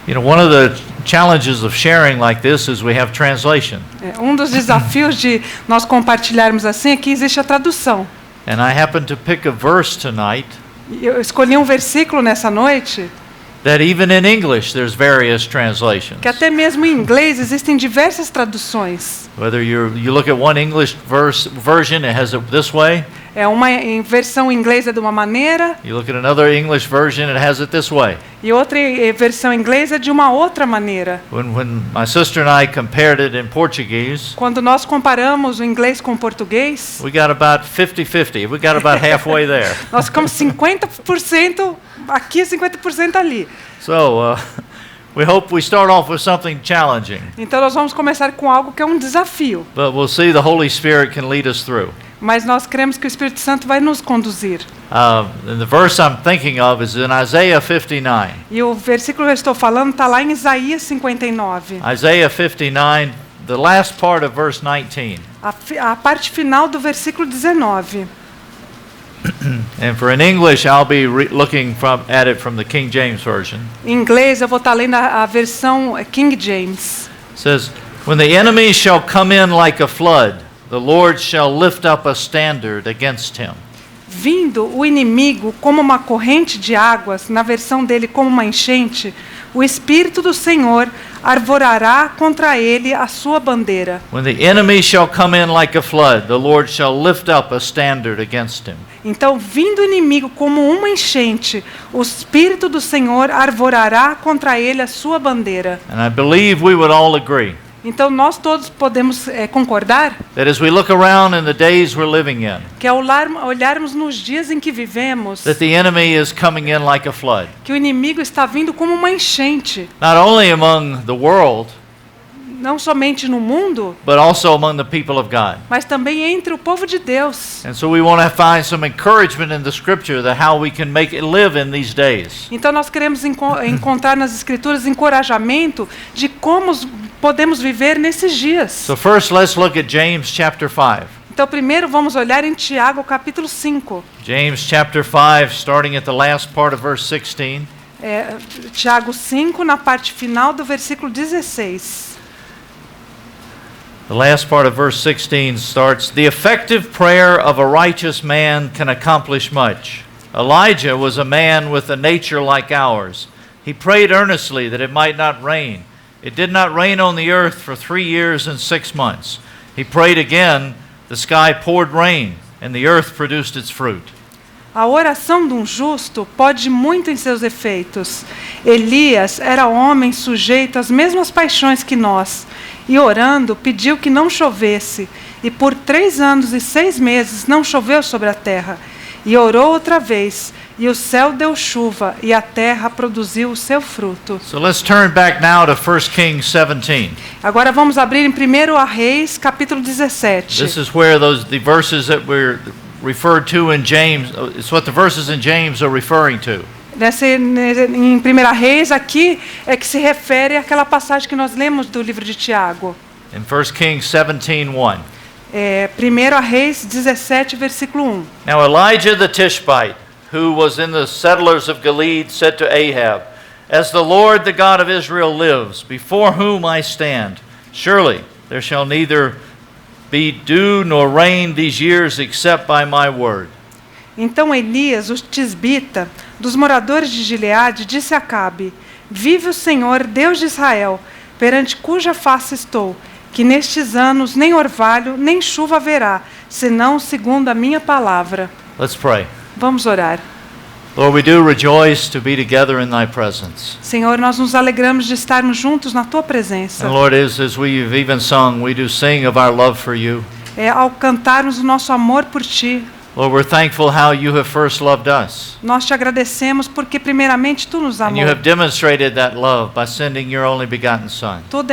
You know, one of the challenges of sharing like this is we have translation. Dos desafios de nós compartilharmos assim é que existe a tradução. And I happened to pick a verse tonight. Eu escolhi um versículo nessa noite That even in English there's various translations. que até mesmo em inglês existem diversas traduções. Whether you look at one English version, it has it this way. Uma versão em inglês é de uma maneira. You look at another English version, it has it this way. E outra versão em inglês é de uma outra maneira. When my sister and I compared it in Portuguese, quando nós comparamos o inglês com o português, we got about 50-50. We got about halfway there. Nós ficamos 50% aqui, 50% ali. So, we hope we start off with something challenging. Então nós vamos começar com algo que é um desafio. But we'll see the Holy Spirit can lead us through. Mas nós cremos que o Espírito Santo vai nos conduzir. And the verse I'm thinking of is in Isaiah 59. E o versículo que eu estou falando está lá em Isaías 59. Isaiah 59, the last part of verse 19. A parte final do versículo 19. And for in English, I'll be looking at it from the King James Version. Em inglês eu vou estar lendo a versão King James. It says, "When the enemy shall come in like a flood, the Lord shall lift up a standard against him." Vindo o inimigo como uma corrente de águas, na versão dele como uma enchente, o Espírito do Senhor arvorará contra ele a sua bandeira. When the enemy shall come in like a flood, the Lord shall lift up a standard against him. Então, vindo o inimigo como uma enchente, o Espírito do Senhor arvorará contra ele a sua bandeira. And I believe we would all agree. Então nós todos podemos concordar That as we look around in the days we're living in, que ao olharmos nos dias em que vivemos, that the enemy is coming in like a flood. que o inimigo está vindo como uma enchente, Not only among the world, não somente no mundo, but also among the people of God. mas também entre o povo de Deus. And so we want to find some encouragement in the scripture that how we can make it live in these days. Então nós queremos encontrar nas escrituras encorajamento de como podemos viver nesses dias. So first let's look at James chapter 5. Então primeiro vamos olhar em Tiago capítulo 5. James chapter 5 starting at the last part of verse 16. Tiago 5 na parte final do versículo 16. The last part of verse 16 starts, "The effective prayer of a righteous man can accomplish much. Elijah was a man with a nature like ours. He prayed earnestly that it might not rain. It did not rain on the earth for 3 years and 6 months. He prayed again, the sky poured rain, and the earth produced its fruit." A oração de um justo pode muito em seus efeitos. Elias era homem sujeito às mesmas paixões que nós, e orando pediu que não chovesse, e por 3 anos e 6 meses não choveu sobre a terra. E orou outra vez, e o céu deu chuva, e a terra produziu o seu fruto. So let's turn back now to 1 Kings 17. Agora vamos abrir em 1 Reis, capítulo 17. This is where the verses that we're referred to in James, it's what the verses in James are referring to. Em 1 Reis, aqui é que se refere àquela passagem que nós lemos do livro de Tiago. In 1 Kings 17:1. 1 Reis 17, versículo 1. Now Elijah the Tishbite, who was in the settlers of Gilead, said to Ahab, "As the Lord, the God of Israel, lives, before whom I stand, surely there shall neither be dew nor rain these years except by my word." Então Elias, o tisbita, dos moradores de Gileade, disse a Acabe: "Vive o Senhor, Deus de Israel, perante cuja face estou, que nestes anos nem orvalho nem chuva haverá, senão segundo a minha palavra." Let's pray. Vamos orar. Lord, we do rejoice to be together in thy presence. Senhor, nós nos alegramos de estarmos juntos na tua presença. And Lord, as we've even sung, we do sing of our love for you. Ao cantarmos o nosso amor por ti. Lord, we're thankful how you have first loved us. Nós te agradecemos porque primeiramente tu nos amou. And you have demonstrated that love by sending your only begotten Son. Tu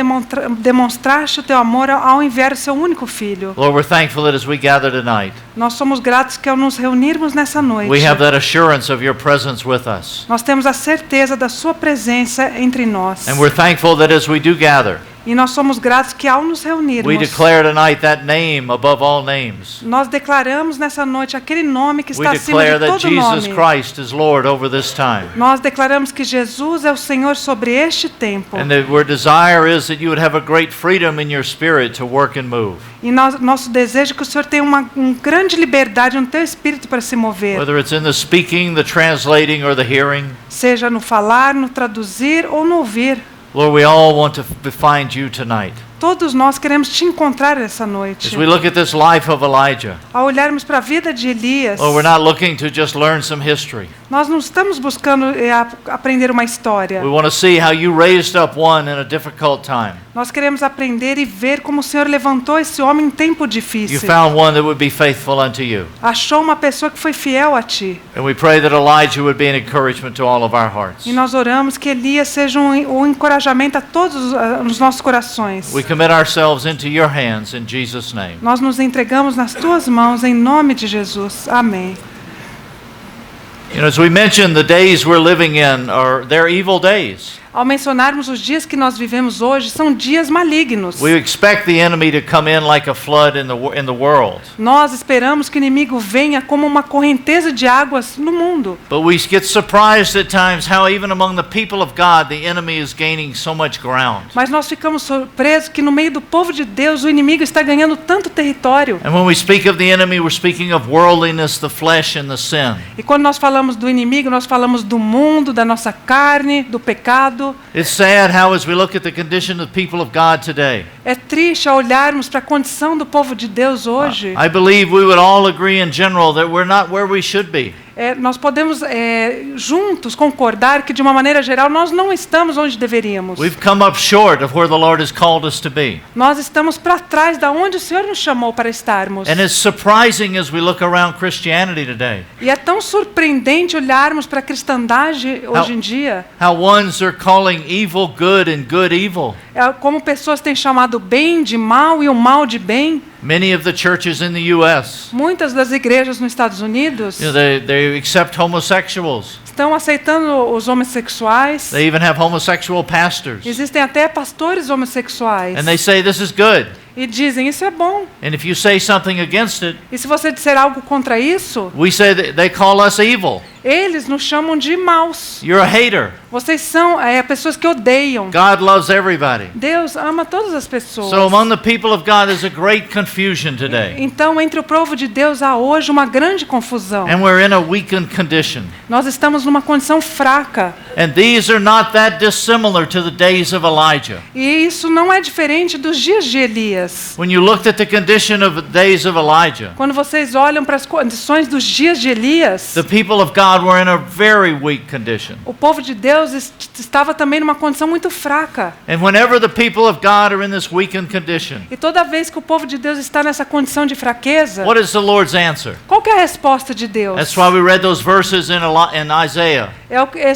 demonstraste o teu amor ao enviar o seu único filho. Lord, we're thankful that as we gather tonight, nós somos gratos que ao nos reunirmos nessa noite, we have that assurance of your presence with us. Nós temos a certeza da sua presença entre nós. And we're thankful that as we do gather, E nós somos gratos que ao nos reunirmos, we declare tonight that name above all names. nós declaramos nessa noite aquele nome que We está acima declare de that todo Jesus nome. Christ is Lord over this time. Nós declaramos que Jesus é o Senhor sobre este tempo. And that our desire is that you would have a great freedom in your spirit to work and move. E nosso desejo é que o Senhor tenha uma grande liberdade no teu espírito para se mover. Whether it's in the speaking, the translating, or the hearing. Seja no falar, no traduzir ou no ouvir. Lord, we all want to find you tonight. Todos nós queremos te encontrar essa noite. As we look at this life of Elijah, Ao olharmos para a vida de Elias, Lord, we're not looking to just learn some history. nós não estamos buscando aprender uma história. We want to see how you raised up one in a difficult time. Nós queremos aprender e ver como o Senhor levantou esse homem em tempo You difícil. found one that would be faithful unto you. Achou uma pessoa que foi fiel a ti. And we pray that Elijah would be an encouragement to all of our hearts. E nós oramos que Elias seja um encorajamento a todos os nossos corações. We commit ourselves into your hands in Jesus' name. Nós nos entregamos nas tuas mãos em nome de Jesus. Amém. You know, as we mentioned, the days we're living in they're evil days. Ao mencionarmos os dias que nós vivemos hoje, são dias malignos. We expect the enemy to come in like a flood in the world. Nós esperamos que o inimigo venha como uma correnteza de águas no mundo. But we get surprised at times how even among the people of God, the enemy is gaining so much ground. Mas nós ficamos surpresos que no meio do povo de Deus o inimigo está ganhando tanto território. And when we speak of the enemy, we're speaking of worldliness, the flesh, and the sin. E quando nós falamos do inimigo, nós falamos do mundo, da nossa carne, do pecado. It's sad how as we look at the condition of the people of God today, É triste ao olharmos para a condição do povo de Deus hoje. I believe we would all agree in general that we're not where we should be. Nós podemos juntos concordar que de uma maneira geral nós não estamos onde deveríamos. We've come up short of where the Lord has called us to be. Nós estamos para trás da onde o Senhor nos chamou para estarmos. And it's surprising as we look around Christianity today, E é tão surpreendente olharmos para a cristandade hoje em dia, how ones are calling evil good and good evil. como pessoas têm chamado bem de mal e o mal de bem. Many of the churches in the U.S., Muitas das igrejas nos Estados Unidos you know, they accept homosexuals. estão aceitando os homossexuais. They even have homosexual pastors. Existem até pastores homossexuais. And they say this is good. E dizem, isso é bom. And if you say something against it, E se você disser algo contra isso, we say that they call us evil. eles nos chamam de maus. You're a hater. Vocês são pessoas que odeiam. God loves everybody. Deus ama todas as pessoas. So among the people of God, there's a great confusion today. Então, entre o povo de Deus há hoje uma grande confusão. And we're in a weakened condition. Nós estamos numa condição fraca. And these are not that dissimilar to the days of Elijah. E isso não é diferente dos dias de Elias. When you looked at the condition of the days of Elijah, Quando vocês olham para as condições dos dias de Elias, the people of God were in a very weak condition. o povo de Deus estava também numa condição muito fraca. And whenever the people of God are in this weakened condition, E toda vez que o povo de Deus está nessa condição de fraqueza, what is the Lord's answer? qual que é a resposta de Deus? That's why we read those verses in Isaiah.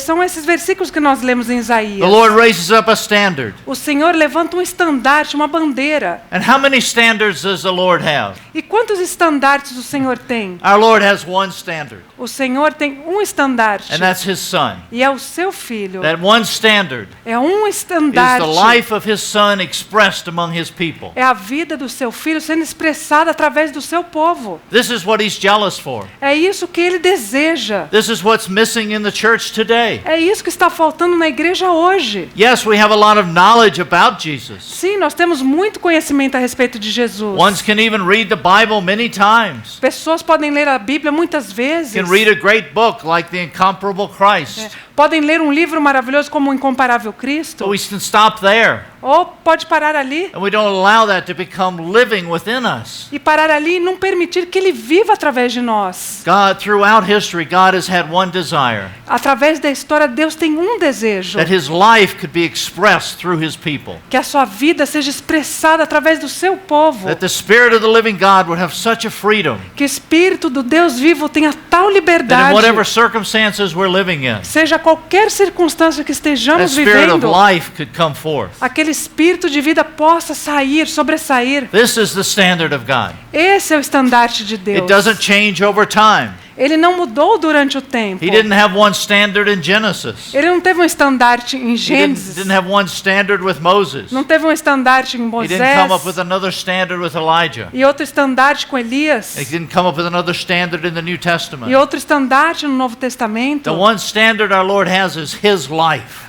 São esses versículos que nós lemos em Isaías. The Lord raises up a standard. O Senhor levanta um estandarte, uma bandeira. And how many standards does the Lord have? E quantos estandartes o Senhor tem? Our Lord has one standard, O Senhor tem um estandarte. and that's His Son. E é o seu filho. That one standard É um is estandarte. the life of His Son expressed among His people. É a vida do seu filho sendo expressada através do seu povo. This is what He's jealous for. É isso que ele deseja. This is what's missing in the church today. É isso que está faltando na igreja hoje. Yes, we have a lot of knowledge about Jesus. Sim, nós temos muito conhecimento a respeito de Jesus. Ones can even read the Bible many times. Pessoas podem ler a Bíblia muitas vezes. Can read a great book like The Incomparable Christ. Podem ler um livro maravilhoso como O Incomparável Cristo. But we can stop there. Ou pode parar ali. And we don't allow that to become living within us. E parar ali e não permitir que ele viva através de nós. God, throughout history, God has had one desire. Através da história, Deus tem um desejo. That His life could be expressed through His people. Que a sua vida seja expressada através do seu povo. That the Spirit of the living God would have such a freedom. Que o Espírito do Deus vivo tenha tal That liberdade. in whatever circumstances we're living in, Seja qualquer circunstância que that estejamos Spirit of vivendo, life could come forth. aquele espírito de vida possa sair, sobressair. This is the standard of God. Esse é o estandarte de It Deus. doesn't change over time. Ele não mudou durante o tempo. He didn't have one standard in Genesis. Ele não teve um estandarte em He Gênesis. didn't have one standard with Moses. Não teve um estandarte em He Moisés. didn't come up with another standard with Elijah. E outro estandarte com Elias. He didn't come up with another standard in the New Testament. E outro estandarte no Novo Testamento. The one standard our Lord has is His life.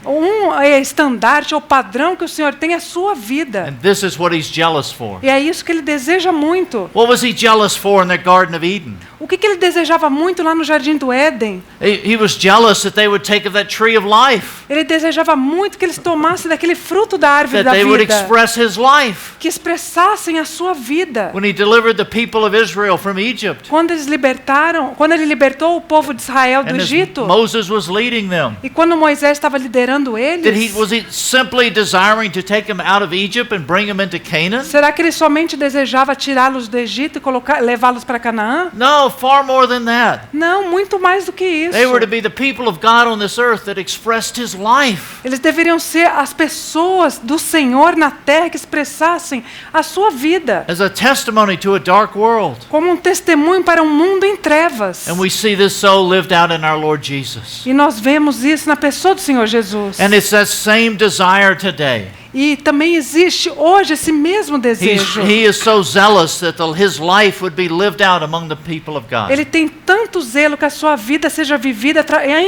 Estandarte ou padrão que o Senhor tem é a sua vida. And this is what He's jealous for. E é isso que ele deseja muito. What was He jealous for in the Garden of Eden? O que ele desejava muito lá no Jardim do Éden? He was jealous that they would take of that tree of life. Ele desejava muito que eles tomassem daquele fruto da árvore That da they would vida. express His life. Que expressassem a sua vida. When He delivered the people of Israel from Egypt. Quando ele libertou o povo de Israel do And as Egito. Moses was leading them. E quando Moisés estava liderando eles. Was he simply desiring to take them out of Egypt and bring them into Canaan? Será que ele somente desejava tirá-los do Egito e levá-los para Canaã? No, far more than that. Não, muito mais do que isso. They were to be the people of God on this earth that expressed His life. Eles deveriam ser as pessoas do Senhor na terra que expressassem a sua vida. As a testimony to a dark world. Como um testemunho para um mundo em trevas. And we see this so lived out in our Lord Jesus. E nós vemos isso na pessoa do Senhor Jesus. And it's that same desire today. E também existe hoje esse mesmo desejo. He is so zealous that His life would be lived out among the people of God. Ele tem tanto zelo que a sua vida seja vivida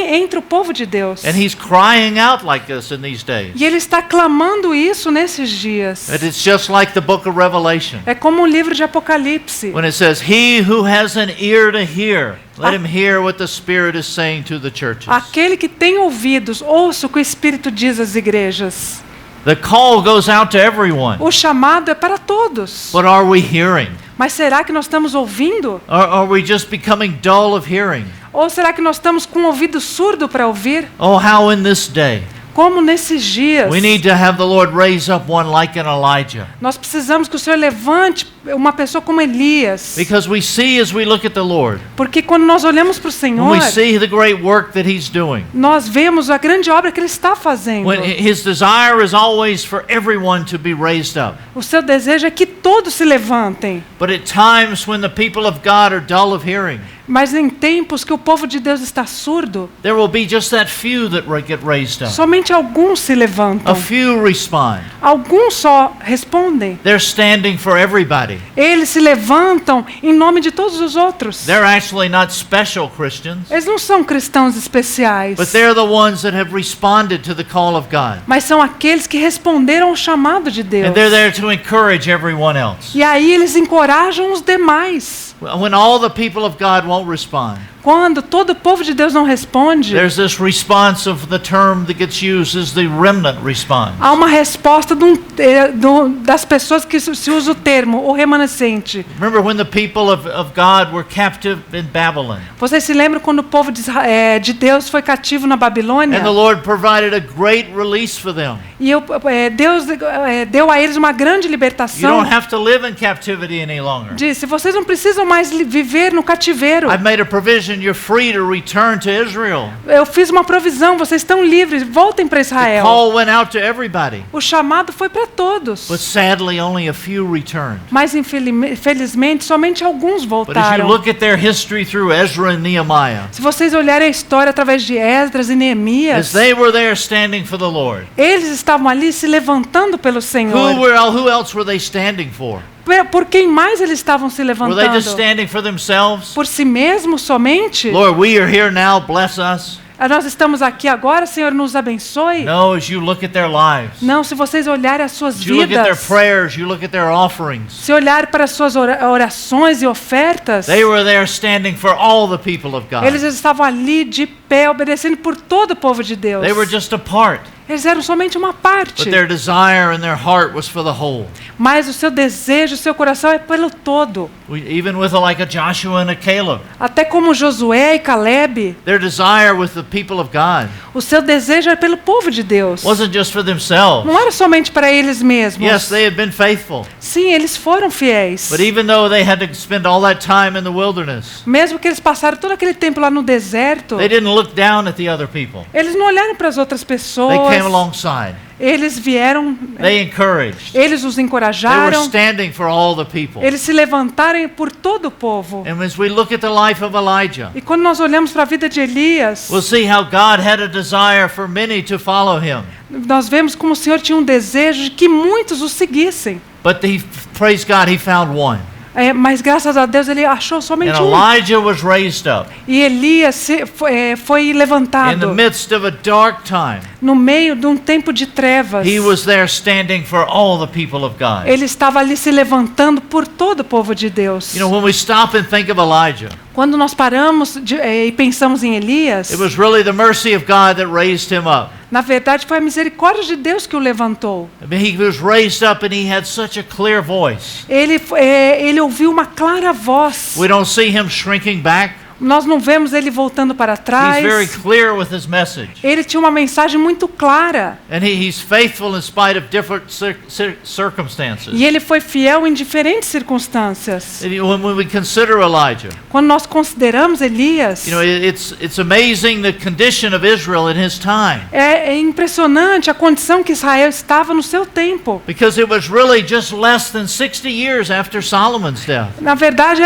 entre o povo de Deus. And He's crying out like this in these days. E ele está clamando isso nesses dias. That it's just like the book of Revelation. É como o livro de Apocalipse. When it says, "He who has an ear to hear, let him hear what the Spirit is saying to the churches." Aquele que tem ouvidos, ouça o que o Espírito diz às igrejas. The call goes out to everyone. O chamado é para todos. But are we hearing? Mas será que nós estamos ouvindo? Are we just becoming dull of hearing? Ou será que nós estamos com o ouvido surdo para ouvir? Oh, how in this day Como nesses dias, we need to have the Lord raise up one like an Elijah. nós precisamos que o Senhor levante uma pessoa como Elias. Because we see as we look at the Lord, Porque quando nós olhamos para o when Senhor, we see the great work that He's doing, nós vemos a grande obra que Ele está fazendo. when His desire is always for everyone to be raised up. O seu desejo é que todos se levantem. But at times when the people of God are dull of hearing, Mas em tempos que o povo de Deus está surdo, there will be just that few that get raised up. somente alguns se levantam. A few respond. Alguns só respondem. They're standing for everybody. Eles se levantam em nome de todos os outros. They're actually not special Christians, Eles não são cristãos especiais, but they're the ones that have responded to the call of God. mas são aqueles que responderam ao chamado de Deus. And they're there to encourage everyone else. E aí eles encorajam os demais. When all the people of God won't respond, Quando todo o povo de Deus não responde, there's this response of the term that gets used as the remnant response. há uma resposta das pessoas que se usa o termo, o remanescente. Remember when the people of God were captive in Babylon, Vocês se lembram quando o povo de Deus foi cativo na Babilônia? and the Lord provided a great release for them. E Deus deu a eles uma grande You libertação. don't have to live in captivity any longer. Disse, vocês não precisam mais viver no cativeiro. I've made a provision. You're free to return to Israel. Eu fiz uma provisão, vocês estão livres, voltem para The Israel. call went out to everybody. O chamado foi para todos. But sadly, only a few returned. Mas infelizmente somente alguns But as you voltaram. look at their history through Ezra and Nehemiah, Se vocês olharem a história através de Esdras e as Neemias, they were there standing for the Lord, eles estavam ali se levantando pelo Senhor. who else were they standing for? Por quem mais eles estavam se Were they just levantando? standing for themselves? Por si mesmos somente? Lord, we are here now, bless us. Nós estamos aqui agora, Senhor, nos abençoe. No, as you look at their lives, Não, se vocês olharem as suas as you look at their vidas, prayers, you look at their offerings, se olharem para as suas orações e ofertas, they were there standing for all the people of God. eles estavam ali de pé, obedecendo por todo o povo de Deus. They were just a part, Eles eram somente uma parte, but their desire and their heart was for the whole. mas o seu desejo, o seu coração é pelo todo. Even with like a Joshua and a Caleb, Até como Josué e Caleb, their desire with the people of God o seu desejo era pelo povo de Deus. wasn't just for themselves. Não era somente para eles mesmos. Yes, they had been faithful, Sim, eles foram fiéis. but even though they had to spend all that time in the wilderness, Mesmo que eles passaram todo aquele tempo lá no deserto, they didn't look look down at the other people. Eles não olharam para as outras They pessoas. came alongside. Eles vieram, They encouraged. eles os They were encorajaram. standing for all the people. Eles se levantaram por todo o povo. And as we look at the life of Elijah, E quando nós olhamos para a vida de Elias, we'll see how God had a desire for many to follow him. nós vemos como o Senhor tinha um desejo de que muitos o seguissem. But praise God, he found one. Mas graças a Deus ele achou And somente um. Elijah was raised up E Elias foi in the levantado midst of a dark time. no meio de um tempo de trevas. He was there standing for all the people of God. Ele estava ali se levantando por todo o povo de Deus. You know, when we stop and think of Elijah, Quando nós paramos e pensamos em Elias, it was really the mercy of God that raised him up. na verdade foi a misericórdia de Deus que o levantou. I mean, he was raised up and he had such a clear voice. Ele ouviu uma clara voz. We don't see him shrinking back. Nós não vemos ele voltando para He's very trás. clear with his message. Ele tinha uma mensagem muito clara. And he's faithful in spite of different circumstances. E ele foi fiel em diferentes circunstâncias. When we consider Elijah, Quando nós consideramos Elias, you know, it's amazing the condition of Israel in his time. é impressionante a condição que Israel estava no seu tempo. Because it was really just less than 60 years after Solomon's death. Na verdade,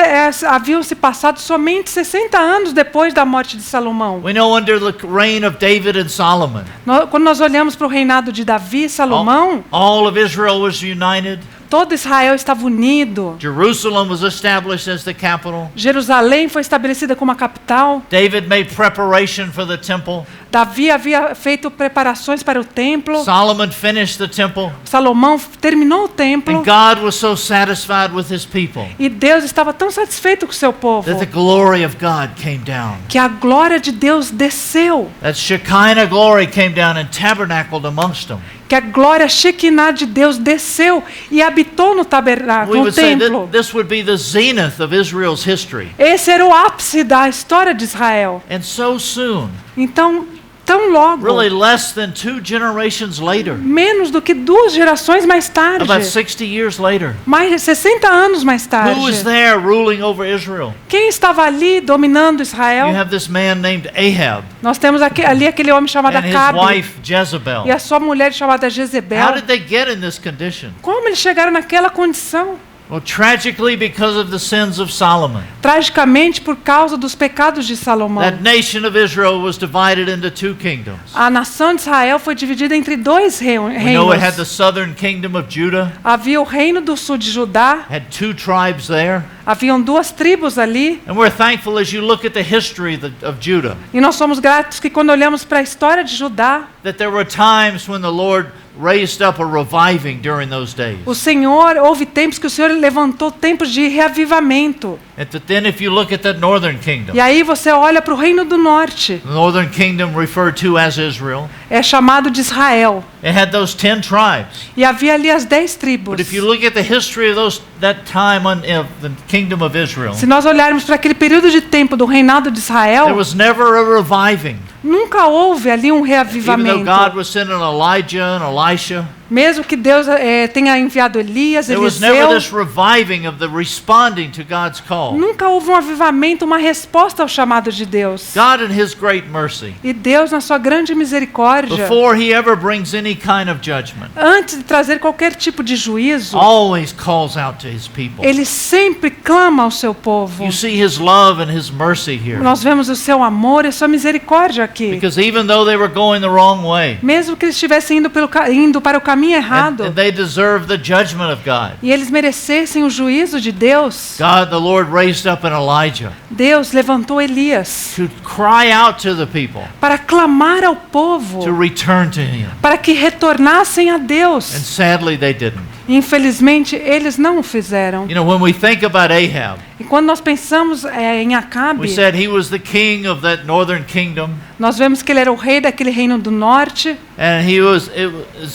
haviam se passado somente 60 anos depois da morte de Salomão. We know under the reign of David and Solomon, Quando nós olhamos para o reinado de Davi e Salomão, all of Israel was united. todo Israel estava unido. Jerusalem was established as the capital. Jerusalém foi estabelecida como a capital. David made preparation for the temple. Davi havia feito preparações para o templo. Solomon finished the temple. Salomão terminou o templo. And God was so satisfied with his people E Deus estava tão satisfeito com o seu povo that the glory of God came down. que a glória de Deus desceu. That Shekinah glory came down and tabernacled amongst them. Que a glória Shekinah de Deus desceu e habitou no We tabernáculo, no would say templo. that this would be the zenith of Israel's history. Esse era o ápice da história de Israel. And so soon, Então, tão logo, really less than 2 generations later, menos do que 2 gerações mais tarde, about 60 years later, mais de 60 anos mais tarde, who was there ruling over Israel? quem estava ali dominando You Israel? have this man named Ahab Nós temos ali aquele homem chamado and his Acabe wife Jezebel. e a sua mulher chamada How Jezebel. did they get in this condition? Como eles chegaram naquela condição? Well, tragically because of the sins of Solomon. Tragicamente por causa dos pecados de Salomão. That nation of Israel was divided into 2 kingdoms. A nação de Israel foi dividida entre 2 We know it had the reinos. southern kingdom of Judah, Havia o reino do sul de Judá, had 2 tribes there. haviam 2 tribos ali. And we're thankful as you look at the history of Judah E nós somos gratos que quando olhamos para a história de Judá, that there were times when the Lord raised up a reviving during those days. o Senhor, houve tempos que o Senhor levantou tempos de reavivamento. And then if you look at the northern kingdom, E aí você olha para o reino do norte, the northern kingdom referred to as Israel, é chamado de Israel. it had those 10 tribes. E havia ali as 10 tribos. But if you look at the history of that time of the kingdom of Israel, Se nós olharmos para aquele período de tempo do reinado de there Israel, was never a reviving. nunca houve ali um Even though reavivamento. God was sending Elijah and Elisha, Mesmo que Deus tenha enviado Elias, there was never Eliseu, this reviving of the responding to God's call. nunca houve um avivamento, uma resposta ao chamado de Deus. God in His great mercy, E Deus, na sua grande misericórdia, before He ever brings any kind of judgment, antes de trazer qualquer tipo de juízo, always calls out to His people. Ele sempre clama ao seu povo. You see His love and His mercy here. Nós vemos o seu amor e a sua misericórdia aqui. Because even though they were going the wrong way, Mesmo que eles estivessem indo para o caminho errado, and they deserved the judgment of God, e eles merecessem o juízo de Deus, God, the Lord, raised up an Elijah Deus levantou Elias to cry out to the people para clamar ao povo, to return to Him. para que retornassem a And Deus. sadly, they didn't. Infelizmente, eles não o fizeram. You know, when we think about Ahab, E quando nós pensamos em we Acabe, said he was the king of that northern kingdom, nós vemos que ele era o rei daquele reino do norte. and it was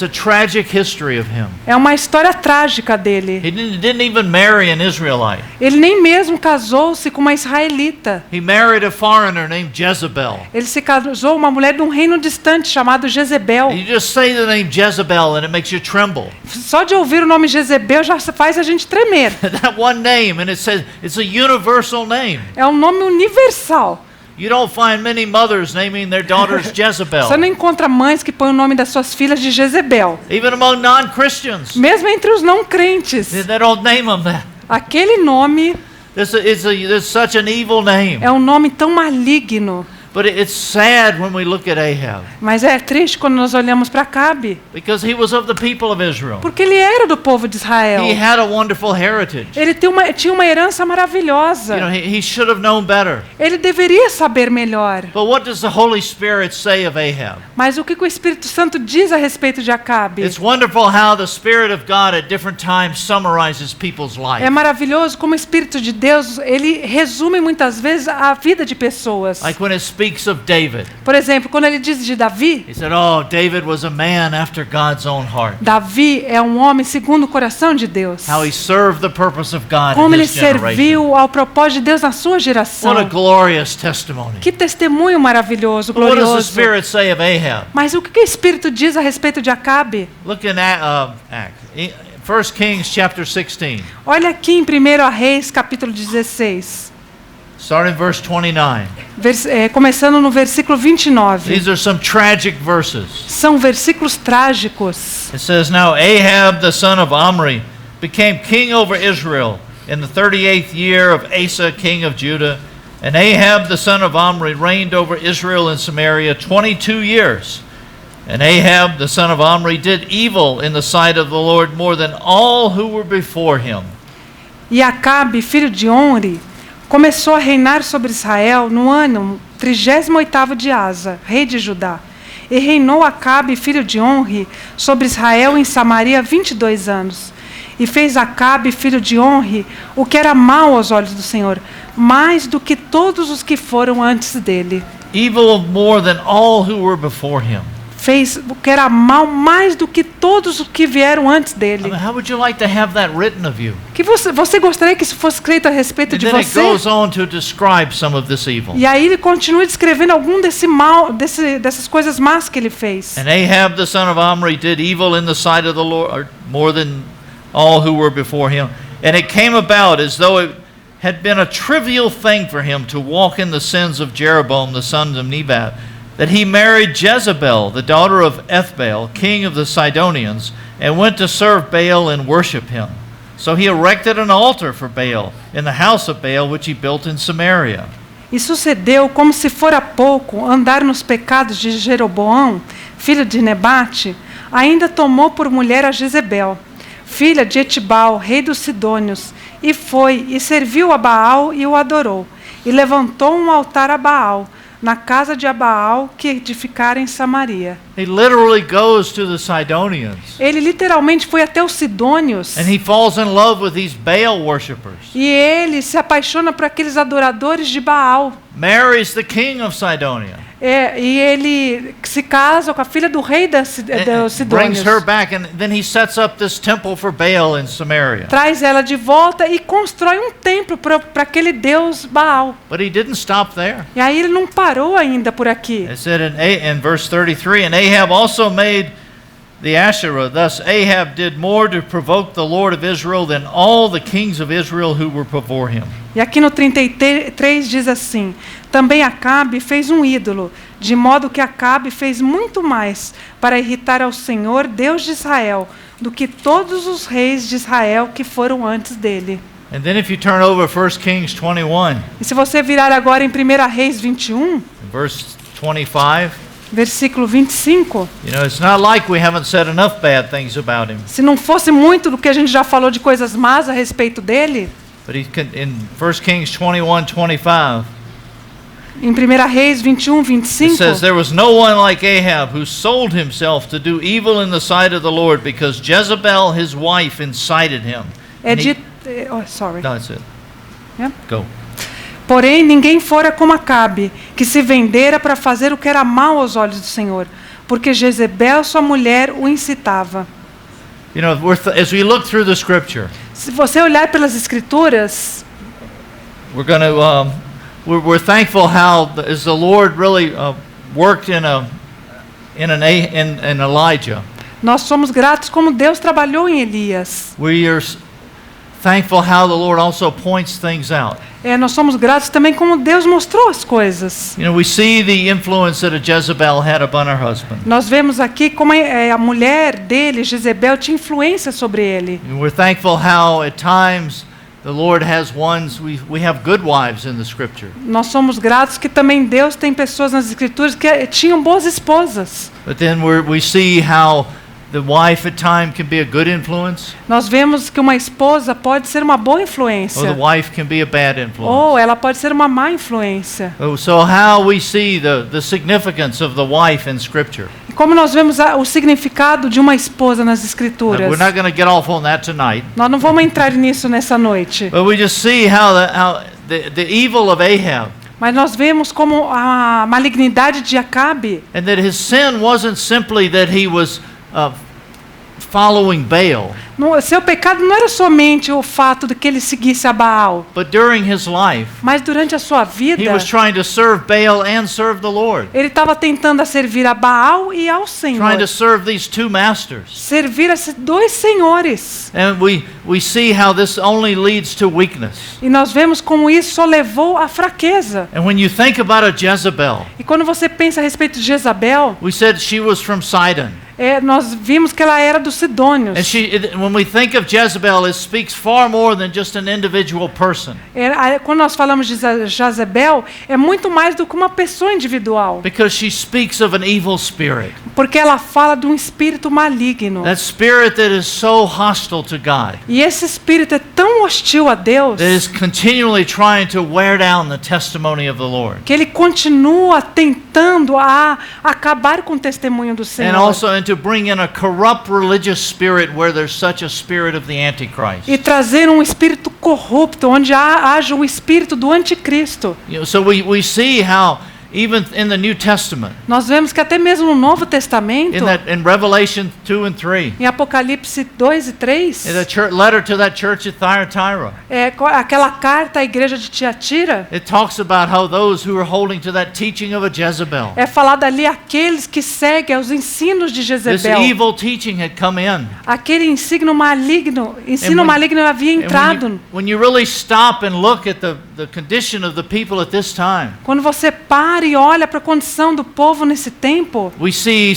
a tragic history of him. É uma história trágica dele. He didn't even marry an Israelite. Ele nem mesmo casou-se com uma israelita. He married a foreigner named Jezebel. Ele se casou com uma mulher de um reino distante chamado Jezebel. You just say the name Jezebel and it makes you tremble. Só de ouvir o nome Jezebel já faz a gente tremer. That one name, and it says it's a universal name. É um nome universal. You don't find many mothers naming their daughters Jezebel. Você não encontra mães que põem o nome das suas filhas de Jezebel. Even among non-Christians, Mesmo entre os não crentes, they don't name them that. aquele nome It's such an evil name. é um nome tão maligno. But it's sad when we look at Ahab, Mas é triste quando nós olhamos para Acabe, because he was of the people of Israel. porque ele era do povo de Israel. He had a wonderful heritage. Ele tinha uma herança maravilhosa. You know, he should have known better. Ele deveria saber melhor. But what does the Holy Spirit say of Ahab? Mas o que o Espírito Santo diz a respeito de Acabe? It's wonderful how the Spirit of God at different times summarizes people's life. É maravilhoso como o Espírito de Deus, ele resume muitas vezes a vida de pessoas. Like when it speaks of David. Por exemplo, quando ele diz de Davi, He said, "Oh, David was a man after God's own heart. Davi é um homem segundo o coração de Deus. How he served the purpose of God Como in ele his generation." serviu ao propósito de Deus na sua geração. What a glorious testimony. Que testemunho maravilhoso, But what does the glorioso. Spirit say of Ahab? Mas o que o Espírito diz a respeito de Acabe? Look in 1 Kings chapter 16, Olha aqui em 1 Reis, capítulo 16. starting verse 29. Começando no versículo 29. These are some tragic verses. São versículos trágicos. It says, "Now Ahab the son of Omri became king over Israel in the 38th year of Asa king of Judah. And Ahab the son of Omri reigned over Israel and Samaria 22 years. And Ahab the son of Omri did evil in the sight of the Lord more than all who were before him." E Acabe, filho de Onri, começou a reinar sobre Israel no ano 38º de Asa, rei de Judá. E reinou Acabe, filho de Onri, sobre Israel em Samaria 22 anos. E fez Acabe, filho de Onri, o que era mal aos olhos do Senhor, mais do que todos os que foram antes dele. Evil more than all who were before him. Fez o que era mal mais do que todos os que vieram antes I dele. mean, how would you like to have that written of you? Que você gostaria que isso fosse escrito a respeito And de then it você? goes on to describe some of this evil. E aí ele continua descrevendo algum desse mal, dessas coisas más que ele fez. And Ahab the son of Omri did evil in the sight of the Lord more than all who were before him. And it came about as though it had been a trivial thing for him to walk in the sins of Jeroboam the son of Nebat, that he married Jezebel, the daughter of Ethbaal, king of the Sidonians, and went to serve Baal and worship him. So he erected an altar for Baal in the house of Baal, which he built in Samaria. E sucedeu, como se fora pouco, andar nos pecados de Jeroboão, filho de Nebate, ainda tomou por mulher a Jezebel, filha de Etibal, rei dos Sidônios, e foi e serviu a Baal e o adorou, e levantou um altar a Baal, na casa de Abaal que edificara em Samaria. He literally goes to the Sidonians. Ele literalmente foi até os Sidônios. And he falls in love with these Baal worshippers. E ele se apaixona por aqueles adoradores de Baal. Marries the king of Sidonia. E ele se casa com a filha do rei dos And Sidônios. brings her back, and then he sets up this temple for Baal in Samaria. Traz ela de volta e constrói um templo para aquele deus Baal. But he didn't stop there. E aí ele não parou ainda por aqui. It said in verse 33, "And Ahab also made the Asherah. Thus Ahab did more to provoke the Lord of Israel than all the kings of Israel who were before him." E aqui no 33 diz assim: também Acabe fez um ídolo, de modo que Acabe fez muito mais para irritar ao Senhor, Deus de Israel, do que todos os reis de Israel que foram antes dele. And then if you turn over 1 Kings 21, E se você virar agora em 1 Reis 21, verse 25, versículo 25, you know, it's not like we haven't said enough bad things about him. se não fosse muito do que a gente já falou de coisas más a respeito dele, But in 1 Kings 21, 25, em 1 Reis 21, it 25, says, "There was no one like Ahab who sold himself to do evil in the sight of the Lord, because Jezebel his wife incited him." é And he- dito... sorry. No, that's it. Yeah. Go. Porém, ninguém fora como Acabe, que se vendera para fazer o que era mal aos olhos do Senhor, porque Jezebel, sua mulher, o incitava. You know, as we look through the scripture, Se você olhar pelas Escrituras, we're going to we're thankful how as the Lord really worked in Elijah. nós somos gratos como Deus trabalhou em Elias. We are thankful how the Lord also points things out. Nós somos gratos também como Deus mostrou as coisas. You know, we see the influence that a Jezebel had upon her husband. Nós vemos aqui como a mulher dele, Jezebel, tinha influência sobre ele. And we're thankful how at times the Lord has ones, we have good wives in the Scripture. Nós somos gratos que também Deus tem pessoas nas Escrituras que tinham boas esposas. But then we see how the wife at times can be a good influence, Nós vemos que uma esposa pode ser uma boa or the influência, wife can be a bad influence. ou ela pode ser uma má influência. So how we see the significance of the wife in Scripture. E como nós vemos o significado de uma esposa nas Escrituras. We're not going to get off on that tonight, Nós não vamos entrar nisso nessa noite. but we just see how the evil of Ahab, Mas nós vemos como a malignidade de Acabe, and that his sin wasn't simply that he was following Baal, seu pecado não era somente o fato de que ele seguisse a Baal, but during his life, mas durante a sua vida, he was trying to serve Baal and serve the Lord, ele estava tentando servir a Baal e ao Senhor. trying to serve these two masters. Servir a esses dois senhores. And we see how this only leads to weakness. E nós vemos como isso só levou à fraqueza. And when you think about a Jezebel, E quando você pensa a respeito de Jezabel, we said she was from Sidon. nós vimos que ela era dos Sidônios. And when we think of Jezebel, it speaks far more than just an individual person. Quando nós falamos de Jezabel, é muito mais do que uma pessoa individual. Because she speaks of an evil spirit. Porque ela fala de um espírito maligno. That spirit that is so hostile to God. E esse espírito é tão hostil a Deus That is continually trying to wear down the testimony of the Lord. que ele continua tentando a acabar com o testemunho do Senhor. And also to bring in a corrupt religious spirit where there's such a spirit of the Antichrist. E trazer um espírito corrupto, onde haja o espírito do anticristo. You know, so we see how even in the New Testament, Nós vemos que até mesmo no Novo Testamento, in Revelation 2 and 3, em Apocalipse 2 e 3, in the letter to that church at Thyatira, aquela carta à igreja de Tiatira, it talks about how those who are holding to that teaching of a Jezebel, é falado ali aqueles que seguem aos ensinos de this Jezebel. evil teaching had come in. Aquele ensino maligno havia And entrado. when you really stop and look at the condition of the people at this time, Quando você para e olha para a condição do povo nesse tempo, we see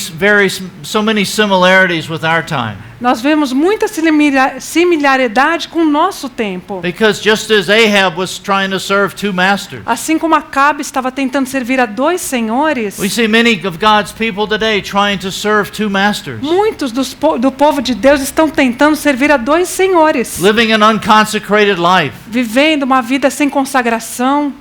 so many similarities with our time. nós vemos muita similaridade com o nosso tempo. Because just as Ahab was trying to serve two masters, Assim como Acabe estava tentando servir a dois senhores, we see many of God's people today trying to serve two masters, muitos do povo de Deus estão tentando servir a dois senhores, living an unconsecrated life, vivendo uma vida sem consagração,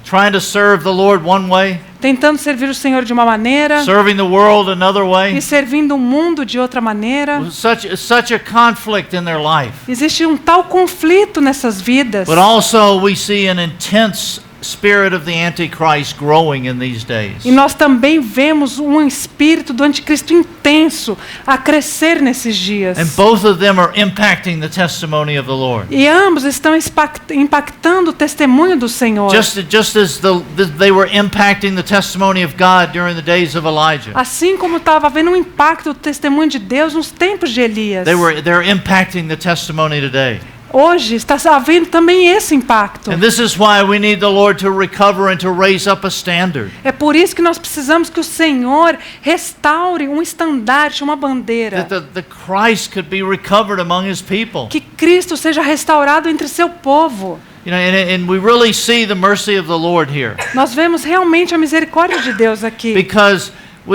trying to serve the Lord one way, tentando servir o Senhor de uma maneira serving the world another way. e servindo o mundo de outra maneira. Such a conflict in their life. Existe um tal conflito nessas vidas. But also we see an intense spirit of the Antichrist growing in these days. E nós também vemos um espírito do anticristo intenso a crescer nesses dias. And both of them are impacting the testimony of the Lord. E ambos estão impactando o testemunho do Senhor. Just as they were impacting the testimony of God during the days of Elijah. Assim como estava havendo um impacto do testemunho de Deus nos tempos de Elias. They're impacting the testimony today. Hoje está havendo também esse impacto. And this is why we need the Lord to recover and to raise up a standard. É por isso que nós precisamos que o Senhor restaure um estandarte, uma bandeira. That the Christ could be recovered among his people. Que Cristo seja restaurado entre seu povo. You know, and we really see the mercy of the Lord here. Nós vemos realmente a misericórdia de Deus aqui. Because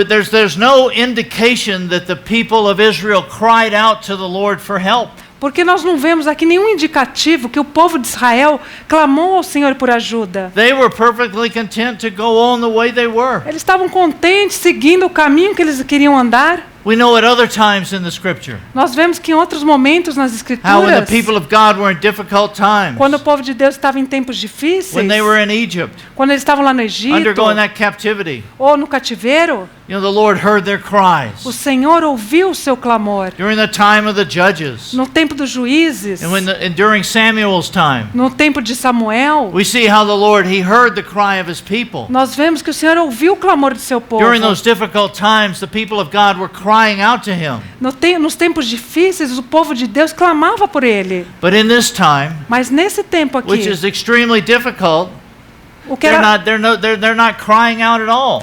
there's no indication that the people of Israel cried out to the Lord for help. Porque nós não vemos aqui nenhum indicativo que o povo de Israel clamou ao Senhor por ajuda. They were perfectly content to go on the way they were. Eles estavam contentes seguindo o caminho que eles queriam andar. We know at other times in the Scripture Nós vemos que em outros momentos nas how when the Escrituras, people of God were in difficult times, quando o povo de Deus estava em tempos difíceis, when they were in Egypt, quando eles estavam lá no Egito, undergoing that captivity, ou no cativeiro, you know, the Lord heard their cries. o Senhor ouviu o seu clamor. During the time of the judges, No tempo dos juízes, and during Samuel's time, no tempo de Samuel, we see how the Lord, He heard the cry of His people. nós vemos que o Senhor ouviu o clamor do seu povo. During those difficult times, the people of God were crying crying out to him. Nos tempos difíceis, o povo de Deus clamava por ele. But in this time, Mas nesse tempo aqui, which is extremely difficult, o que they're not crying out at all.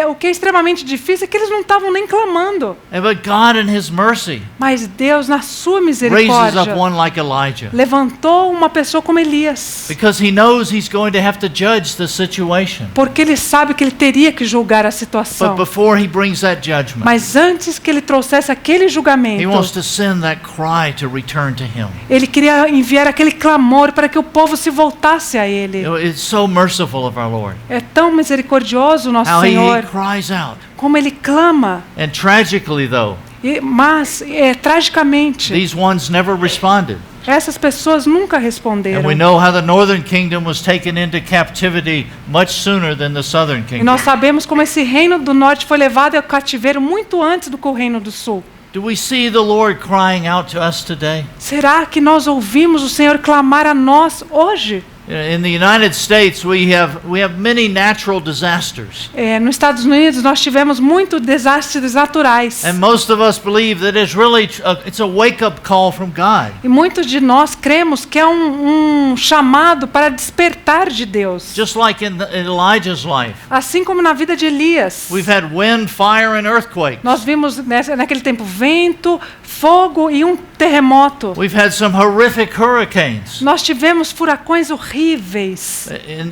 o que é extremamente difícil é que eles não estavam nem clamando. But God in his mercy Mas Deus, na sua raises misericórdia, up one like Elijah. levantou uma pessoa como Elias. Because he knows he's going to have to judge the situation. Porque ele sabe que ele teria que julgar a But situação. before he brings that judgment, Mas antes que ele trouxesse aquele he wants julgamento, to send that cry to return to him. ele queria enviar aquele clamor para que o povo se voltasse a ele. You know, it's so merciful of our Lord. É tão misericordioso o nosso How he Senhor, cries out. como ele clama. And tragically, though, Mas, tragicamente, these ones never responded. essas pessoas nunca And responderam. we know how the northern kingdom was taken into captivity much sooner than the southern E kingdom. nós sabemos como esse reino do norte foi levado ao cativeiro muito antes do que o reino do sul. Do we see the Lord crying out to us today? Será que nós ouvimos o Senhor clamar a nós hoje? In the United States, we have many natural disasters. Nos Estados Unidos nós tivemos muitos desastres naturais. And most of us believe that it's a wake-up call from God. E muitos de nós cremos que é um chamado para despertar de Deus. Just like in Elijah's life. Assim como na vida de Elias. We've had wind, fire, and earthquakes. Nós vimos naquele tempo vento, fogo e um terremoto. We've had some horrific hurricanes. Nós tivemos furacões horríveis.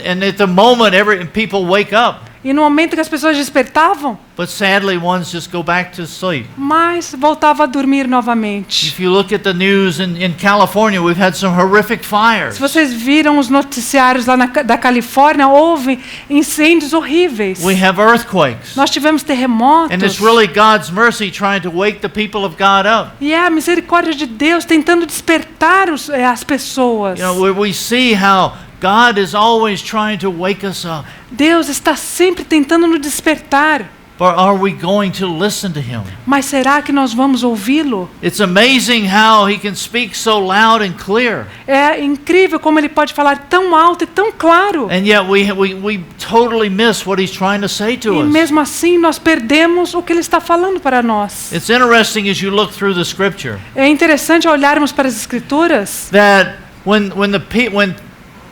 And at the moment, people wake up. E no momento que as pessoas despertavam, But sadly, ones just go back to sleep. mas voltava a dormir novamente. If you look at the news in California, we've had some horrific fires. Se vocês viram os noticiários lá da Califórnia, houve incêndios horríveis. We have earthquakes. Nós tivemos And terremotos. it's really God's mercy trying to wake the people of God up. E é a misericórdia de Deus tentando despertar as pessoas. You know, we see how God is always trying to wake us up. Deus está sempre tentando nos despertar. But are we going to listen to Him? Mas será que nós vamos ouvi-lo? It's amazing how He can speak so loud and clear. É incrível como ele pode falar tão alto e tão claro. And yet we totally miss what He's trying to say to E us. mesmo assim nós perdemos o que ele está falando para nós. It's interesting as you look through the Scripture É interessante olharmos para as Escrituras that when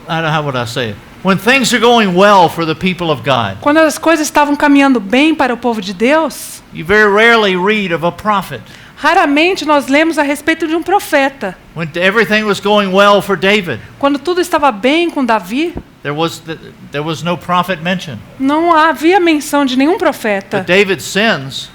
I don't know how would I say it. When things are going well for the people of God, quando as coisas estavam caminhando bem para o povo de Deus, you very rarely read of a prophet. raramente nós lemos a respeito de um profeta. When everything was going well for David, Quando tudo estava bem com Davi, there was no prophet mentioned. não havia menção de nenhum profeta. But David sins,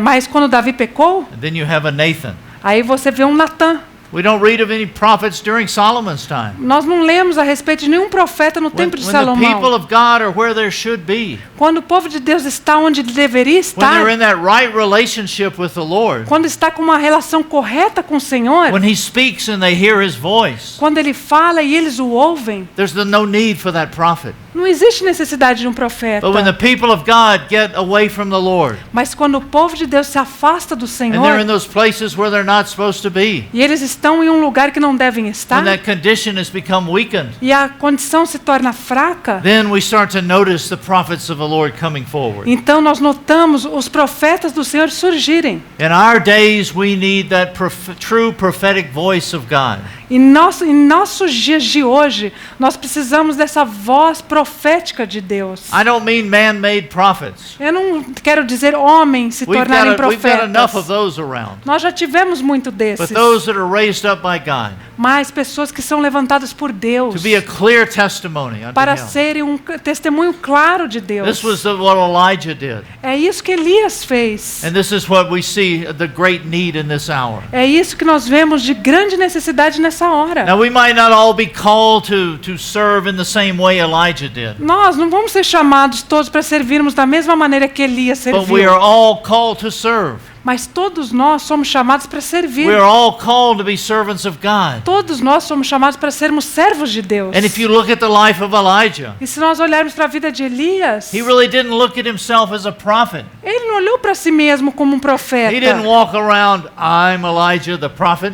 Mas quando Davi pecou, and then you have a Nathan. aí você vê um Natã. We don't read of any prophets during Solomon's time. Nós não lemos a respeito de nenhum profeta no When tempo de the people Salomão. of God are where they should be, Quando o povo de Deus está onde ele deveria when estar, they're in that right relationship with the Lord, quando está com uma relação correta com o Senhor, when He speaks and they hear His voice, quando ele fala e eles o ouvem, there's no need for that prophet. não existe necessidade de um profeta. But when the people of God get away from the Lord, Mas quando o povo de Deus se afasta do and they're in Senhor, those places where they're not supposed to be, e eles estão em um lugar que não devem estar, when that condition has become weakened, e a condição se torna fraca, then we start to notice the prophets of the Lord coming forward. então nós notamos os profetas do Senhor surgirem. In our days, we need that true prophetic voice of God. E em nossos dias de hoje, nós precisamos dessa voz profética de Deus. I don't mean man-made prophets. Eu não quero dizer homens se tornarem We've got enough of profetas. those around. Nós já tivemos muito desses. But those that are raised up by God Mas pessoas que são levantadas por Deus to be a clear testimony unto para Him. serem um testemunho claro de Deus. This was what Elijah did. É isso que Elias fez. And this is what we see the great need in this hour. É isso que nós vemos de grande necessidade nessa hora. Now we might not all be called to serve in the same way Elijah did. Nós não vamos ser chamados todos para servirmos da mesma maneira que Elias But we serviu. are all called to serve. Mas todos nós somos chamados para servir. We are all called to be servants of God. Todos nós somos chamados para sermos servos de Deus. And if you look at the life of Elijah, E se nós olharmos para a vida de Elias, he really didn't look at himself as a prophet. ele não olhou para si mesmo como um profeta. He didn't walk around, I'm Elijah the prophet.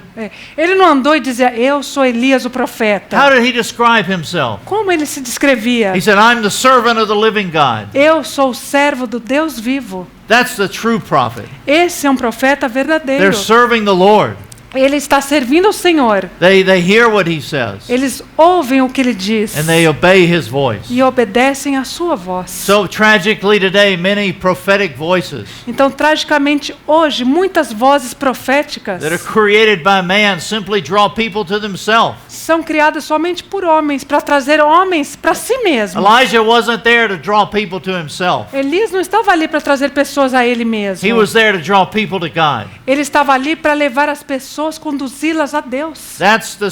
Ele não andou e dizia, eu sou Elias o profeta. How did he describe himself? Como ele se descrevia? He said, I'm the servant of the living God. Eu sou o servo do Deus vivo. That's the true prophet. Esse é um profeta verdadeiro. They're serving the Lord. Ele está servindo ao Senhor. They hear what he says, Eles ouvem o que ele diz and they obey his voice. e obedecem à sua voz. So tragically today, many prophetic voices Então, tragicamente, hoje, muitas vozes proféticas that are created by man simply draw people to themselves. são criadas somente por homens, para trazer homens para si mesmo. Elijah wasn't there to draw people to himself. Elias não estava ali para trazer pessoas a ele mesmo. He was there to draw people to God. Ele estava ali para levar as pessoas, conduzi-las a Deus. That's the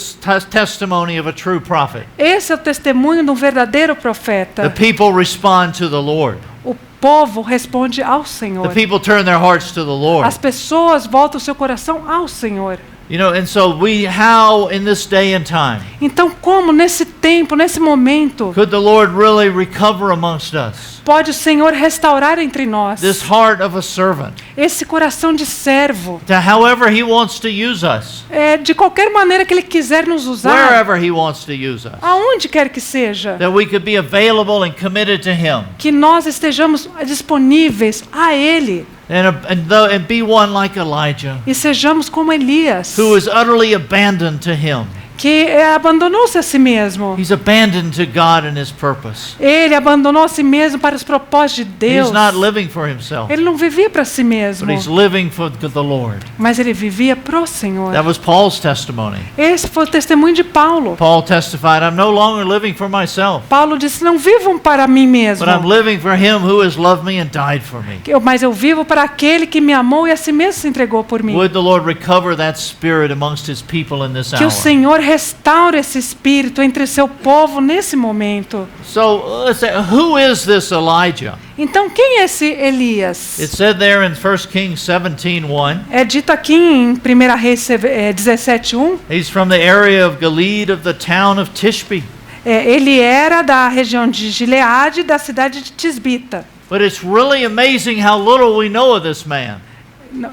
testimony of a true prophet. Esse é o testemunho de um verdadeiro The profeta. people respond to the Lord. O povo responde ao The Senhor. people turn their hearts to the Lord. As pessoas voltam o seu coração ao Senhor. You know, and so how in this day and time Então, como nesse tempo, nesse momento, could the Lord really recover amongst us pode o Senhor restaurar entre nós this heart of a servant esse coração de servo, to however he wants to use us, de qualquer maneira que Ele quiser nos usar, wherever he wants to use us, aonde quer que seja, that we could be available and committed to him que nós estejamos disponíveis a Ele and be one like Elijah, e sejamos como Elias, who is utterly abandoned to him. que abandonou-se a si mesmo. He's abandoned to God and his purpose. Ele abandonou a si mesmo para os propósitos de Deus. He's not living for himself, Ele não vivia para si mesmo, but he's living for the Lord. mas ele vivia pro Senhor. That was Paul's testimony. Esse foi o testemunho de Paulo. Paul testified, I'm no longer living for myself, Paulo disse: não vivam para mim mesmo, but I'm living for him who has loved me and died for me. mas eu vivo para aquele que me amou e a si mesmo se entregou por mim. Would the Lord recover that spirit amongst his people in this Que o hour? Senhor restaure esse espírito entre seu povo nesse momento. So, let's say, who is this Elijah? Então, quem é esse Elias? It said there in 1 Kings 17:1, É dito aqui em 1 Reis 17:1. he's from the area of Gilead of the town of Tishbe. Ele era da região de Gileade, da cidade de Tisbita. But it's really amazing how little we know of this man. Não,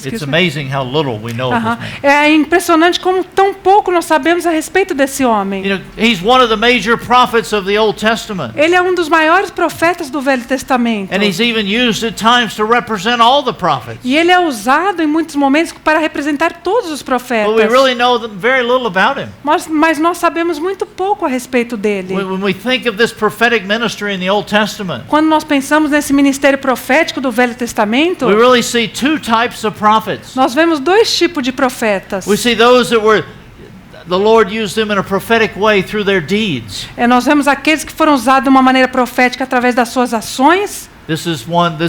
It's amazing how little we know of Aham. this man. É impressionante como tão pouco nós sabemos a respeito desse homem. You know, he's one of the major prophets of the Old Testament. Ele é um dos maiores profetas do Velho Testamento. And he's even used at times to represent all the prophets. E ele é usado em muitos momentos para representar todos os profetas. But we really know very little about him. Mas nós sabemos muito pouco a respeito dele. When we think of this prophetic ministry in the Old Testament, Quando nós pensamos nesse ministério profético do Velho Testamento, we really see two types of prophets. nós vemos dois tipos de profetas. We see those that were, the Lord used them in a prophetic way through their deeds. Nós vemos aqueles que foram usados de uma maneira profética através das suas ações. This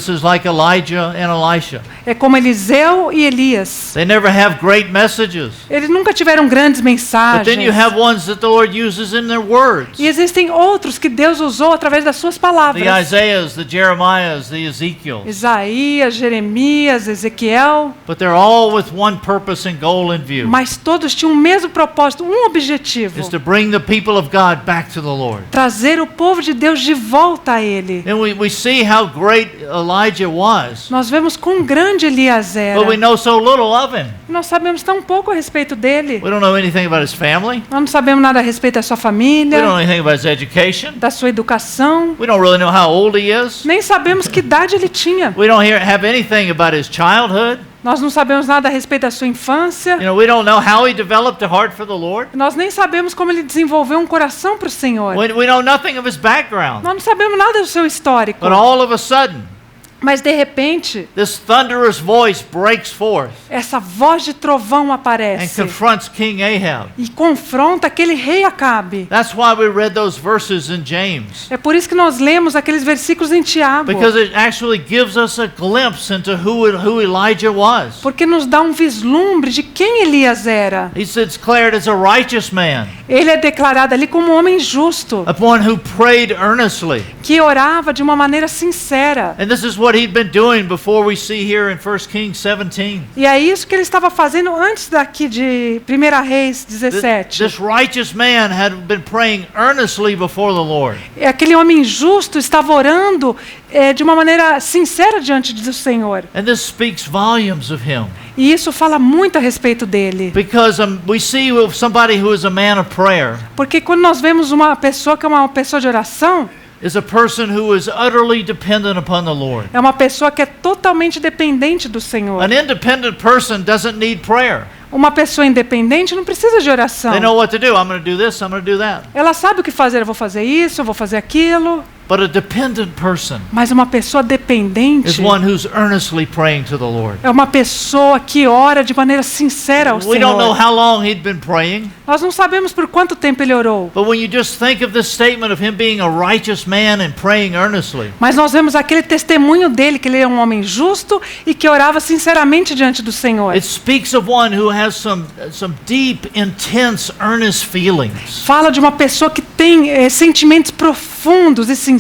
is like Elijah and Elisha. É como Eliseu e Elias. They never have great messages. Eles nunca tiveram grandes But mensagens. then you have ones that the Lord uses in their words. E existem outros que Deus usou através das suas palavras. The Isaiahs, the Jeremiahs, the Ezekiels. Isaías, Jeremias, Ezequiel. But they're all with one purpose and goal in view. Mas todos tinham o mesmo propósito, um objetivo. Is to bring the people of God back to the Lord. Trazer o povo de Deus de volta a Ele. And we see how great Elijah was. Nós vemos quão grande Elias era. But we know so little of him. Nós sabemos tão pouco a respeito dele. We don't know anything about his family. Nós não sabemos nada a respeito da sua We don't família, know anything about his education. da sua educação. We don't really know how old he is. Nem sabemos que idade ele tinha. We don't have anything about his childhood. Nós não sabemos nada a respeito da sua infância. You know, we don't know how he developed a heart for the Lord. Nós nem sabemos como ele desenvolveu um coração para o Senhor. We know nothing of his background. Nós não sabemos nada do seu histórico. But all of a sudden, Mas de repente, this thunderous voice breaks forth essa voz de trovão and aparece confronts King Ahab. e confronta aquele rei Acabe. That's why we read those verses in James. É por isso que nós lemos aqueles versículos em Tiago. Because it actually gives us a glimpse into who Elijah was. Porque nos dá um vislumbre de quem Elias era. He's declared as a righteous man, Ele é declarado ali como um homem justo, a one who prayed earnestly. que orava de uma maneira sincera. And this is what he'd been doing before we see here in 1 Kings 17. E é isso que ele estava fazendo antes daqui de 1 Reis 17. This righteous man had been praying earnestly before the Lord. Aquele homem justo estava orando de uma maneira sincera diante do Senhor. And this speaks volumes of him. E isso fala muito a respeito dele. Because we see somebody who is a man of prayer. Porque quando nós vemos uma pessoa que é uma pessoa de oração, is a person who is utterly dependent upon the Lord. É uma pessoa que é totalmente dependente do Senhor. An independent person doesn't need prayer. Uma pessoa independente não precisa de oração. They know what to do. I'm going to do this, I'm going to do that. Ela sabe o que fazer. Eu vou fazer isso, eu vou fazer aquilo. But a dependent person Mas uma pessoa dependente is one who's earnestly praying to the Lord. é uma pessoa que ora de maneira sincera ao We don't know Senhor. how long he'd been praying, Nós não sabemos por quanto tempo ele orou. but when you just think of this statement of him being a righteous man and praying earnestly, Mas nós vemos aquele testemunho dele, que ele é um homem justo e que orava sinceramente diante do Senhor. it speaks of one who has some deep, intense, earnest feelings. Fala de uma pessoa que tem sentimentos profundos e sinceros.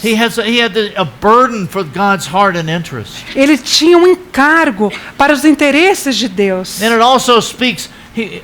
He had a burden for God's heart and interest. Ele tinha um encargo para os interesses de Deus. And it also speaks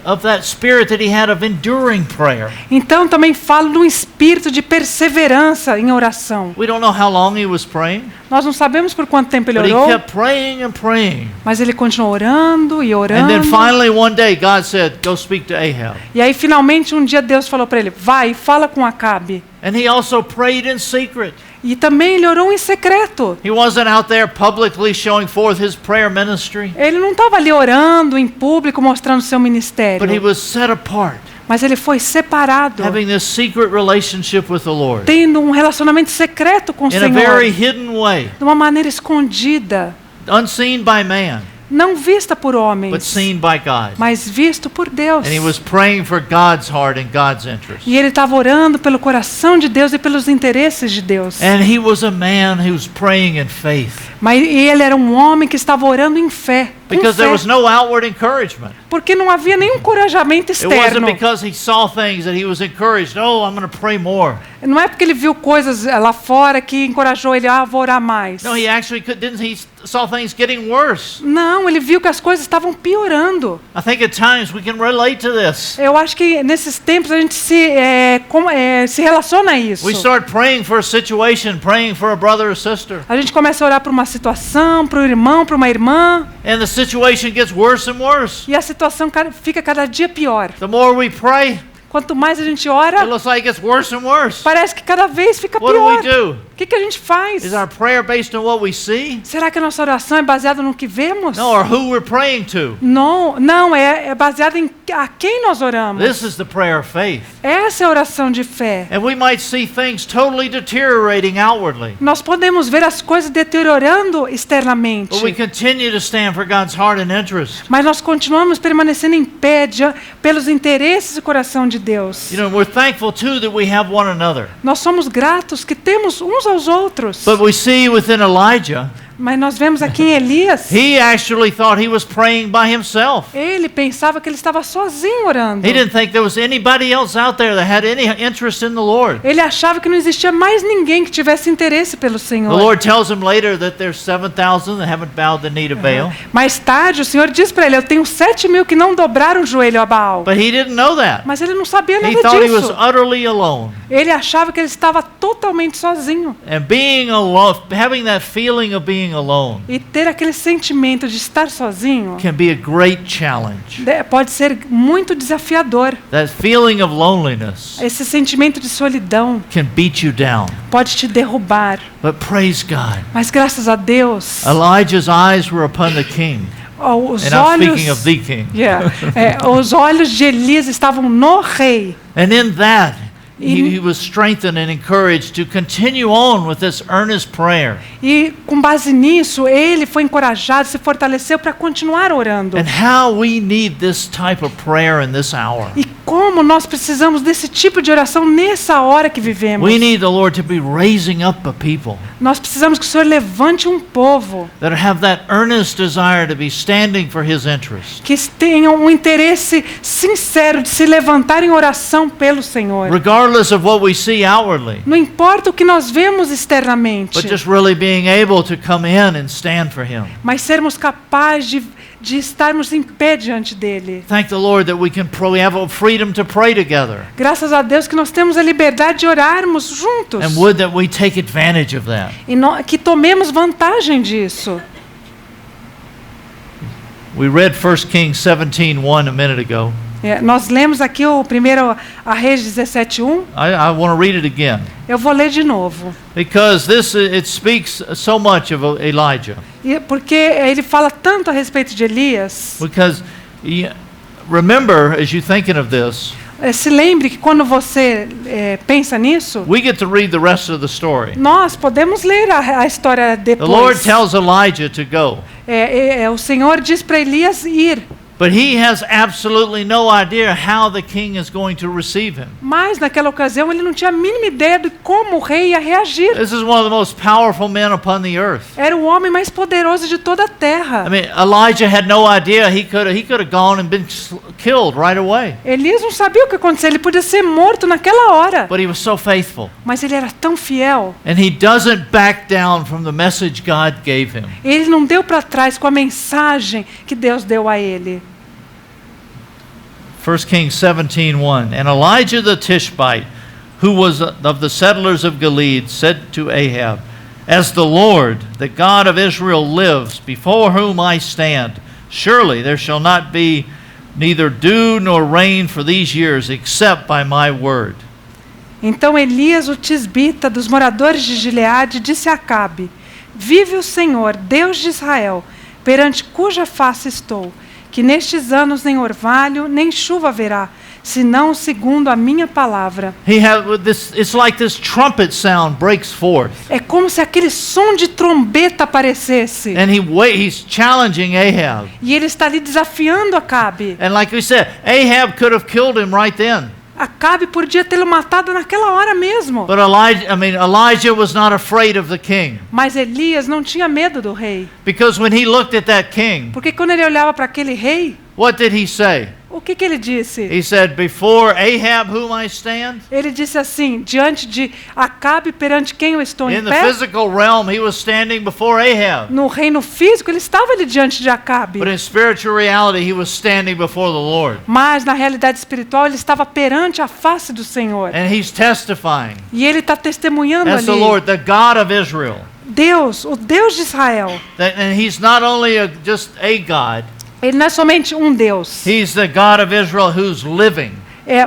of that spirit that he had of enduring prayer. Então também fala de um espírito de perseverança em oração. We don't know how long he was praying, Nós não sabemos por quanto tempo ele but he orou, kept praying and praying. mas ele continuou orando e And orando. then finally one day God said, go speak to Ahab. E aí finalmente um dia Deus falou para ele: vai, fala com Acabe. And he also prayed in secret. E também ele orou em secreto. He wasn't out there publicly showing forth his prayer ministry, Ele não estava ali orando em público, mostrando seu but he ministério. was set apart, Mas ele foi separado, having this secret relationship with the Lord tendo um relacionamento secreto com o in a Senhor, very hidden way, de uma maneira escondida, unseen by man, não vista por but homens, seen by God. mas visto por Deus. And he was praying for God's heart and God's interest. E ele estava orando pelo coração de Deus e pelos interesses de Deus. And he was a man who was praying in faith, Mas ele era um homem que estava orando em fé, com because there fé, was no outward encouragement. porque não havia nenhum encorajamento It wasn't externo. because he saw things that he was encouraged. Oh, I'm going to pray more. Não é porque ele viu coisas lá fora que encorajou ele a vou orar mais. No, he actually didn't. He saw things getting worse. Não, ele viu que as coisas estavam piorando. I think at times we can relate to this. Eu acho que nesses tempos a gente se relaciona a isso. We start praying for a situation, praying for a brother or sister, A gente começa a orar por uma situação, para o irmão, para uma irmã, and the situation gets worse and worse. e a situação fica cada dia pior. The more we pray, Quanto mais a gente it ora, looks like it gets worse and worse. parece que cada vez fica What do we pior. do? O que a gente faz? Is our prayer based on what we see? Será que a nossa oração é baseada no que vemos? No, or who we're praying to? Não, é baseada em a quem nós oramos. This is the prayer of faith. Essa é a oração de fé. And we might see things totally deteriorating outwardly, Nós podemos ver as coisas deteriorando externamente, but we continue to stand for God's heart and interest. mas nós continuamos permanecendo em pé pelos interesses do coração de Deus. You know, we're thankful too that we have one another. Nós somos gratos que temos uns aos outros. But we see within Elijah, Mas nós vemos aqui em Elias, he actually thought he was praying by himself. ele pensava que ele estava sozinho orando. He didn't think there was anybody else out there that had any interest in the Lord. Ele achava que não existia mais ninguém que tivesse interesse pelo The Senhor. Lord tells him later that there's 7,000 that haven't bowed the knee to Baal. Mais tarde, o Senhor diz para ele: eu tenho 7.000 que não dobraram o joelho a Baal. But he didn't know that. Mas ele não sabia He nada thought he was disso. utterly alone. Ele achava que ele estava totalmente sozinho. And being alone, having that feeling of being alone, E ter aquele sentimento de estar sozinho can be a great challenge. pode ser muito desafiador. That feeling of loneliness Esse sentimento de solidão can beat you down. pode te derrubar. But praise God. Mas graças a Deus, Elijah's eyes were upon the king. os And I'm speaking olhos, of the king. os olhos de Elias estavam no rei. And in that, In- he was strengthened and encouraged to continue on with this earnest prayer. E com base nisso, ele foi encorajado, se fortaleceu para continuar orando. And how we need this type of prayer in this hour. E como nós precisamos desse tipo de oração nessa hora que vivemos. We need the Lord to be raising up a people Nós precisamos que o Senhor levante um povo that have that earnest desire to be standing for His interest, que tenham um interesse sincero de se levantar em oração pelo Senhor. regardless of what we see outwardly, Não importa o que nós vemos externamente, but just really being able to come in and stand for Him. mas sermos capazes de estarmos em pé diante dele. Thank the Lord that we have a freedom to pray together, Graças a Deus que nós temos a liberdade de orarmos juntos. and would that we take advantage of that. E que tomemos vantagem disso. We read 1 Kings 17:1 a minute ago. Nós lemos aqui o primeiro a Reis 17:1. I want to read it again Eu vou ler de novo. because it speaks so much of Elijah. Porque ele fala tanto a respeito de Elias. Because remember, as you're thinking of this, Se lembre que quando você pensa nisso, we get to read the rest of the story. nós podemos ler a história The Lord depois. tells Elijah to go, O Senhor diz para Elias ir, but he has absolutely no idea how the king is going to receive him. mas naquela ocasião ele não tinha a mínima ideia de como o rei ia reagir. This is one of the most powerful men upon the earth. Era o homem mais poderoso de toda a terra. I mean, Elijah had no idea he could have gone and been killed right away. Elias não sabia o que aconteceu, ele podia ser morto naquela hora, But he was so faithful. mas ele era tão fiel. And he doesn't back down from the message God gave him. Ele não deu para trás com a mensagem que Deus deu a ele. 1 Kings 17:1. And Elijah the Tishbite, who was of the settlers of Gilead, said to Ahab, As the Lord, the God of Israel, lives, before whom I stand, surely there shall not be neither dew nor rain for these years, except by my word. Então Elias, o tisbita dos moradores de Gileade, disse a Acabe: Vive o Senhor, Deus de Israel, perante cuja face estou, que nestes anos nem orvalho, nem chuva haverá, senão segundo a minha palavra. It's like this trumpet sound breaks forth. É como se aquele som de trombeta aparecesse. And he's challenging Ahab. E ele está ali desafiando Acabe. And like we said, Ahab could have killed him right then. Acabe podia tê-lo matado naquela hora mesmo. But Elijah was not afraid of the king. Mas Elias não tinha medo do rei. Because when he looked at that king, Porque quando ele olhava para aquele rei, what did he say? o que ele disse? He said, Before Ahab whom I stand? Ele disse assim: diante de Acabe, perante quem eu estou em In the pé? physical realm, he was standing before Ahab. No reino físico, ele estava ali diante de Acabe. But in spiritual reality, he was standing before the Lord. Mas na realidade espiritual, ele estava perante a face do Senhor. And he's testifying E ele está testemunhando as the ali. Lord, the God of Israel. Deus, o Deus de Israel. And he's not only just a God, Ele não é somente um Deus, he's the God of Israel who's living.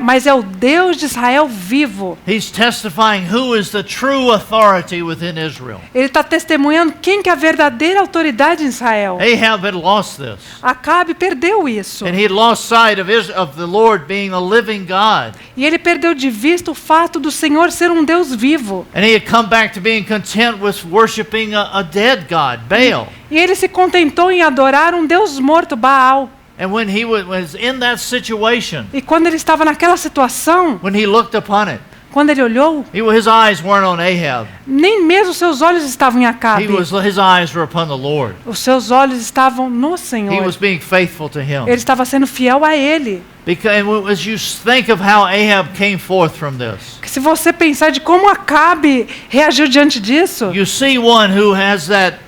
mas é o Deus de Israel vivo. He's testifying who is the true authority within Israel. Ele está testemunhando quem que é a verdadeira autoridade em Israel. Ahab had lost this. Acabe perdeu isso. And he had lost sight of the Lord being a living God. E ele perdeu de vista o fato do Senhor ser um Deus vivo. And he had come back to being content with worshiping a dead God, Baal. E ele se contentou em adorar um Deus morto, Baal. And when he was in that situation, E quando ele estava naquela situação, when he looked upon it, quando ele olhou, his eyes weren't on Ahab. nem mesmo seus olhos estavam em Acabe. His eyes were upon the Lord. Os seus olhos estavam no He Senhor. was being faithful to him. Ele estava sendo fiel a Ele. Because as you think of how Ahab came forth from this, Se você pensar de como Acabe reagiu diante disso, you see one who has that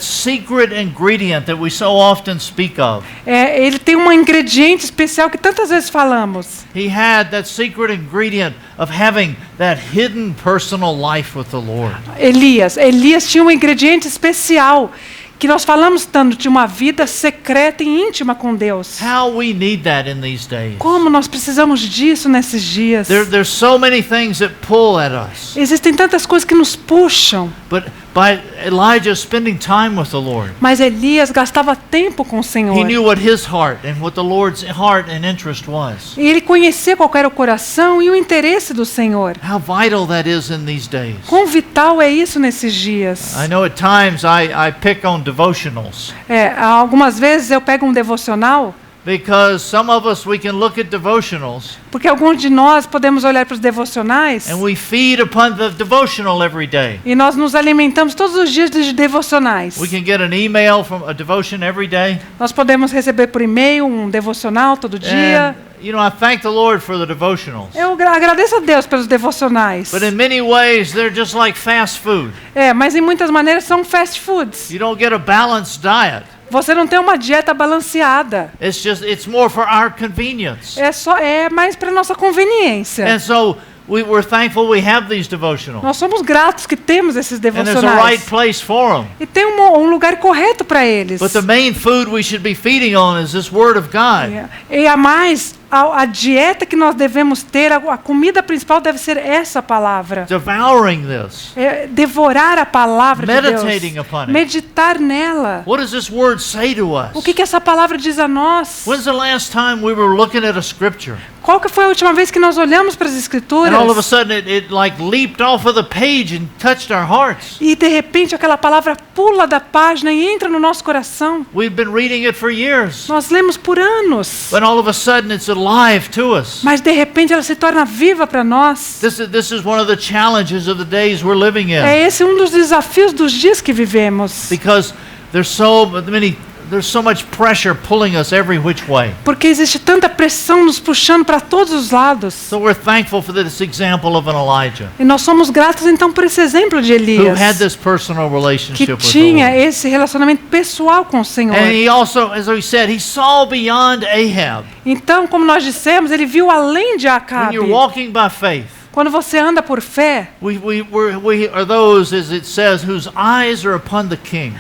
secret ingredient that we so often speak of. ele tem um ingrediente especial que tantas vezes falamos. He had that secret ingredient of having that hidden personal life with the Lord. Elias tinha um ingrediente especial que nós falamos tanto de uma vida secreta e íntima com Deus. How we need that in these days. Como nós precisamos disso nesses dias. There's so many things that pull at us. Existem tantas coisas que nos puxam. But by Elijah spending time with the Lord, Mas Elias gastava tempo com o Senhor. he knew what his heart and what the Lord's heart and interest was. E ele conhecia qual era o coração e o interesse do Senhor. How vital that is in these days. Quão vital é isso nesses dias. I know at times I pick on devotionals Algumas vezes eu pego um devocional, because some of us we can look at devotionals porque alguns de nós podemos olhar para os devocionais and we feed upon the devotional every day. e nós nos alimentamos todos os dias de devocionais. We can get an email from a devotion every day. Nós podemos receber por e-mail um devocional todo dia. And, I thank the Lord for the devotionals. Eu agradeço a Deus pelos devocionais. But in many ways, they're just like fast food. Mas em muitas maneiras são fast foods. You don't get a balanced diet. Você não tem uma dieta balanceada. It's more for our convenience. É mais para nossa conveniência. And so we're thankful we have these devotionals. Nós somos gratos que temos esses And there's a right devocionais. place for them. E tem um lugar correto para eles. But the main food we should be feeding on is this Word of God. E a mais a dieta que nós devemos ter, a comida principal deve ser essa palavra. devouring this, É devorar a palavra de meditating Deus. upon it. Meditar nela. What does this word say to us? O que essa palavra diz a nós? When's the last time we were looking at a scripture Qual que foi a última vez que nós olhamos para as and all of a Escrituras sudden it like leaped off of the page and touched our hearts? e de repente aquela palavra pula da página e entra no nosso coração? We've been reading it for years, Nós lemos por anos, but all of a sudden it's alive to us. mas de repente ela se torna viva para nós. This is one of the challenges of the days we're living in, É esse um dos desafios dos dias que vivemos. because there's so much pressure pulling us every which way. Porque existe tanta pressão nos puxando para todos os lados. So we're thankful for this example of an Elijah E nós somos gratos então por esse exemplo de who had Elias, this personal que relationship with the tinha Lord. esse relacionamento pessoal com o Senhor. And he also, as we said, he saw beyond Ahab. Então, como nós dissemos, ele viu além de When Acabe. you're walking by faith, Quando você anda por fé, we are those, as it says, whose eyes are upon the king.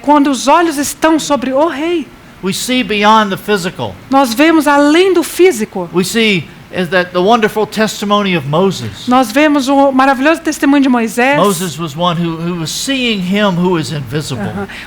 quando os olhos estão sobre o rei, We see beyond the physical. nós vemos além do físico. We see is that the wonderful testimony of Moses. Nós vemos o maravilhoso testemunho de Moisés. Moses was one who was seeing him who is invisible.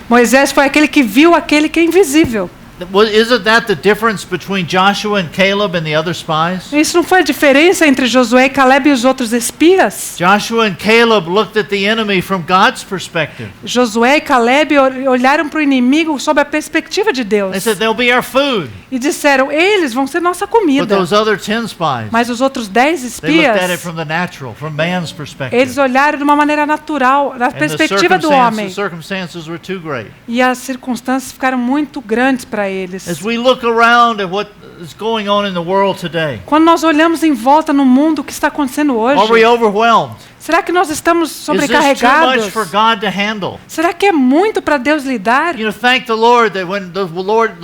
Moisés foi aquele que viu aquele que é invisível. Isn't that the difference between Joshua and Caleb and the other spies? Isso não foi a diferença entre Josué e Caleb e os outros espias? Joshua and Caleb looked at the enemy from God's perspective. Josué e Caleb olharam para o inimigo sob a perspectiva de Deus. They said, they'll be our food. E disseram, eles vão ser nossa But comida. those other 10 spies, Mas os outros 10 they looked at it espias, from the natural, from man's perspective. eles olharam de uma maneira natural, na And the perspectiva do homem. circumstances were too great. E as circunstâncias ficaram muito grandes para eles. As we look around at what is going on in the world today, Quando nós olhamos em volta no mundo, o que está acontecendo are we hoje? overwhelmed? Será que nós estamos Is this too much sobrecarregados? for God to handle? Será que é muito para Deus lidar? You know, thank the Lord that when the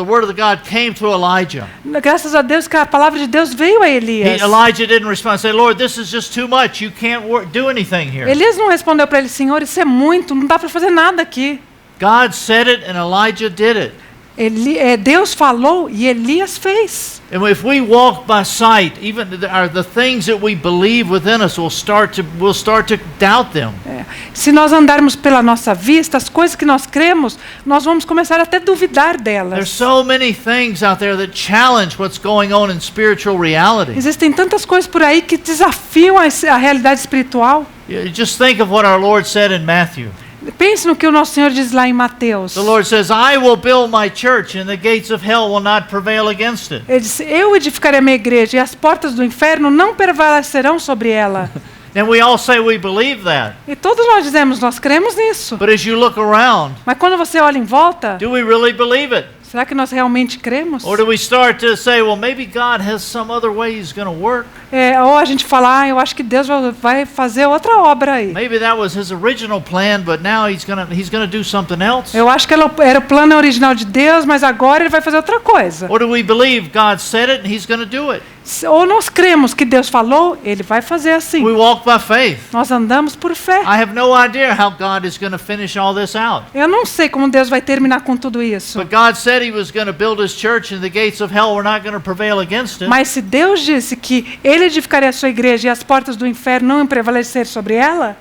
word of the God came to Elijah, Graças a Deus que a palavra de Deus veio a Elias. Elijah didn't respond. Say, Lord, this is just too much. You can't do anything here. Elias não respondeu para ele, Senhor, isso é muito, não dá para fazer nada aqui. God said it and Elijah did it. Deus falou e Elias fez. And if we walk by sight, even the things that we believe within us, we'll start to doubt them. Se nós andarmos pela nossa vista, as coisas que nós cremos, nós vamos começar até a duvidar There's delas. so many things out there that challenge what's going on in spiritual reality. Existem tantas coisas por aí que desafiam a realidade espiritual. Just think of what our Lord said in Matthew. Pense no que o nosso Senhor diz lá em Mateus. The Lord says, I will build my church and the gates of hell will not prevail against it. Ele disse, eu edificarei a minha igreja e as portas do inferno não prevalecerão sobre ela. And we all say we believe that. E todos nós dizemos, nós cremos nisso. But as you look around, Mas quando você olha em volta, do we really believe it? será que nós realmente cremos? Or do we start to say, well, maybe God has some other way He's going to work? Ou a gente fala, eu acho que Deus vai fazer outra obra aí. Maybe that was His original plan, but now He's going to do something else. Eu acho que era o plano original de Deus, mas agora ele vai fazer outra coisa. Or do we believe God said it and He's going to do it? Ou nós cremos que Deus falou, ele vai fazer assim. We walk by faith. Nós andamos por fé. I have no idea how God is going to finish all this out. Eu não sei como Deus vai terminar com tudo isso. But God said He was going to build His church and the gates of hell were not going to prevail against it. Mas se Deus disse que ele edificaria a sua igreja e as portas do inferno não iam prevalecer sobre ela,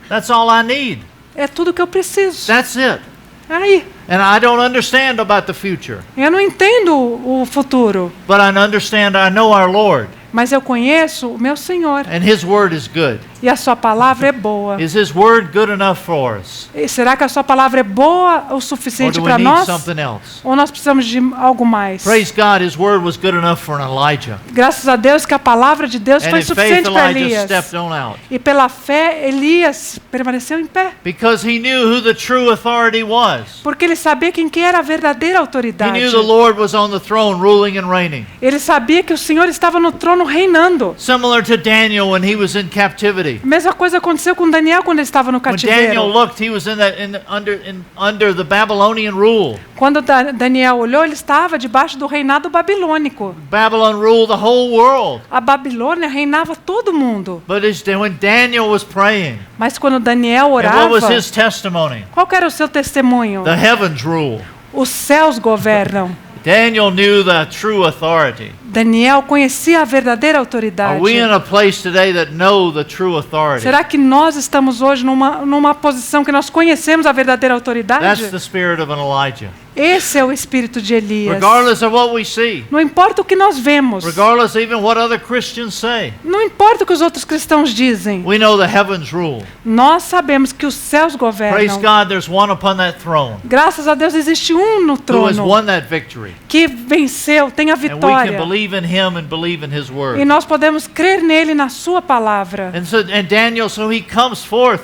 That's all I need. é tudo que eu preciso. That's it. Aí, And I don't understand about the future, eu não entendo o futuro, but I know our Lord, mas eu conheço o meu Senhor and His word is good. e a sua palavra é boa. Is His word good enough for us? E será que a sua palavra é boa o Or suficiente do we para need nós? something else? Ou nós precisamos de algo mais? Praise God, His word was good enough for an Elijah. Graças a Deus que a palavra de Deus And foi in faith, suficiente para Elijah Elias. stepped on out. E pela fé, Elias permaneceu em pé. Because he knew who the true authority was. Porque ele sabia quem que era a verdadeira He autoridade. knew the Lord was on the throne, ruling and reigning. Ele sabia que o Senhor estava no trono reinando. Similar to Daniel when he was in captivity. A mesma coisa aconteceu com Daniel quando ele estava no When Daniel cativeiro. looked, he was under the Babylonian rule. Quando Daniel olhou, ele estava debaixo do reinado babilônico. Babylon ruled the whole world. A Babilônia reinava todo mundo. But when Daniel was praying, Mas quando Daniel and orava, what was his testimony? qual que era o seu testemunho? The heavens rule. Os céus governam. Daniel knew the true authority. Daniel conhecia a verdadeira autoridade. Are we in a place today that know the true authority? Será que nós estamos hoje numa posição que nós conhecemos a verdadeira autoridade? That's the spirit of an Elijah. Esse é o espírito de Elias. Regardless of what we see, Não importa o que nós vemos, regardless even what other Christians say, não importa o que os outros cristãos dizem, we know the heavens rule. nós sabemos que os céus Praise governam. God, there's one upon that throne Graças a Deus existe um no who has trono won that victory. que venceu, tem a And we can vitória. believe in him and believe in his E word. nós podemos crer nele na sua palavra. And Daniel, so he comes forth.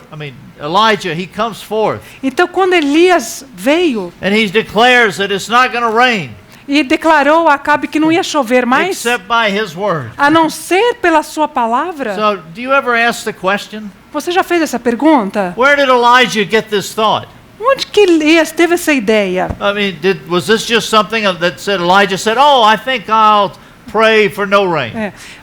Elijah, he comes forth. Então quando Elias veio And he declares that it's not going to rain e declarou a Acabe que não ia chover mais, except by his word. a não ser pela sua palavra. So, do you ever ask the question, Você já fez essa pergunta? where did Elijah get this thought? Onde que Elias teve essa ideia? Was this just something that said Elijah said, "Oh, I think I'll pray for no rain"?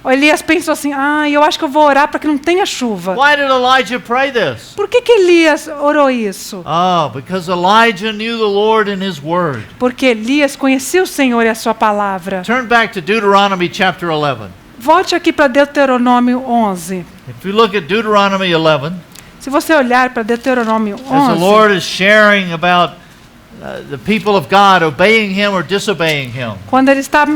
O Elias pensou assim, eu acho que eu vou orar para que não tenha chuva. Why did Elijah pray this? Por que Elias orou isso? Oh, because Elijah knew the Lord and his word. Porque Elias conhecia o Senhor e a sua palavra. Turn back to Deuteronomy chapter 11. Volte aqui para Deuteronômio 11. If you look at Deuteronomy 11, Se você olhar para Deuteronômio as the 11, Lord is sharing about the people of God obeying him or disobeying him. quando ele está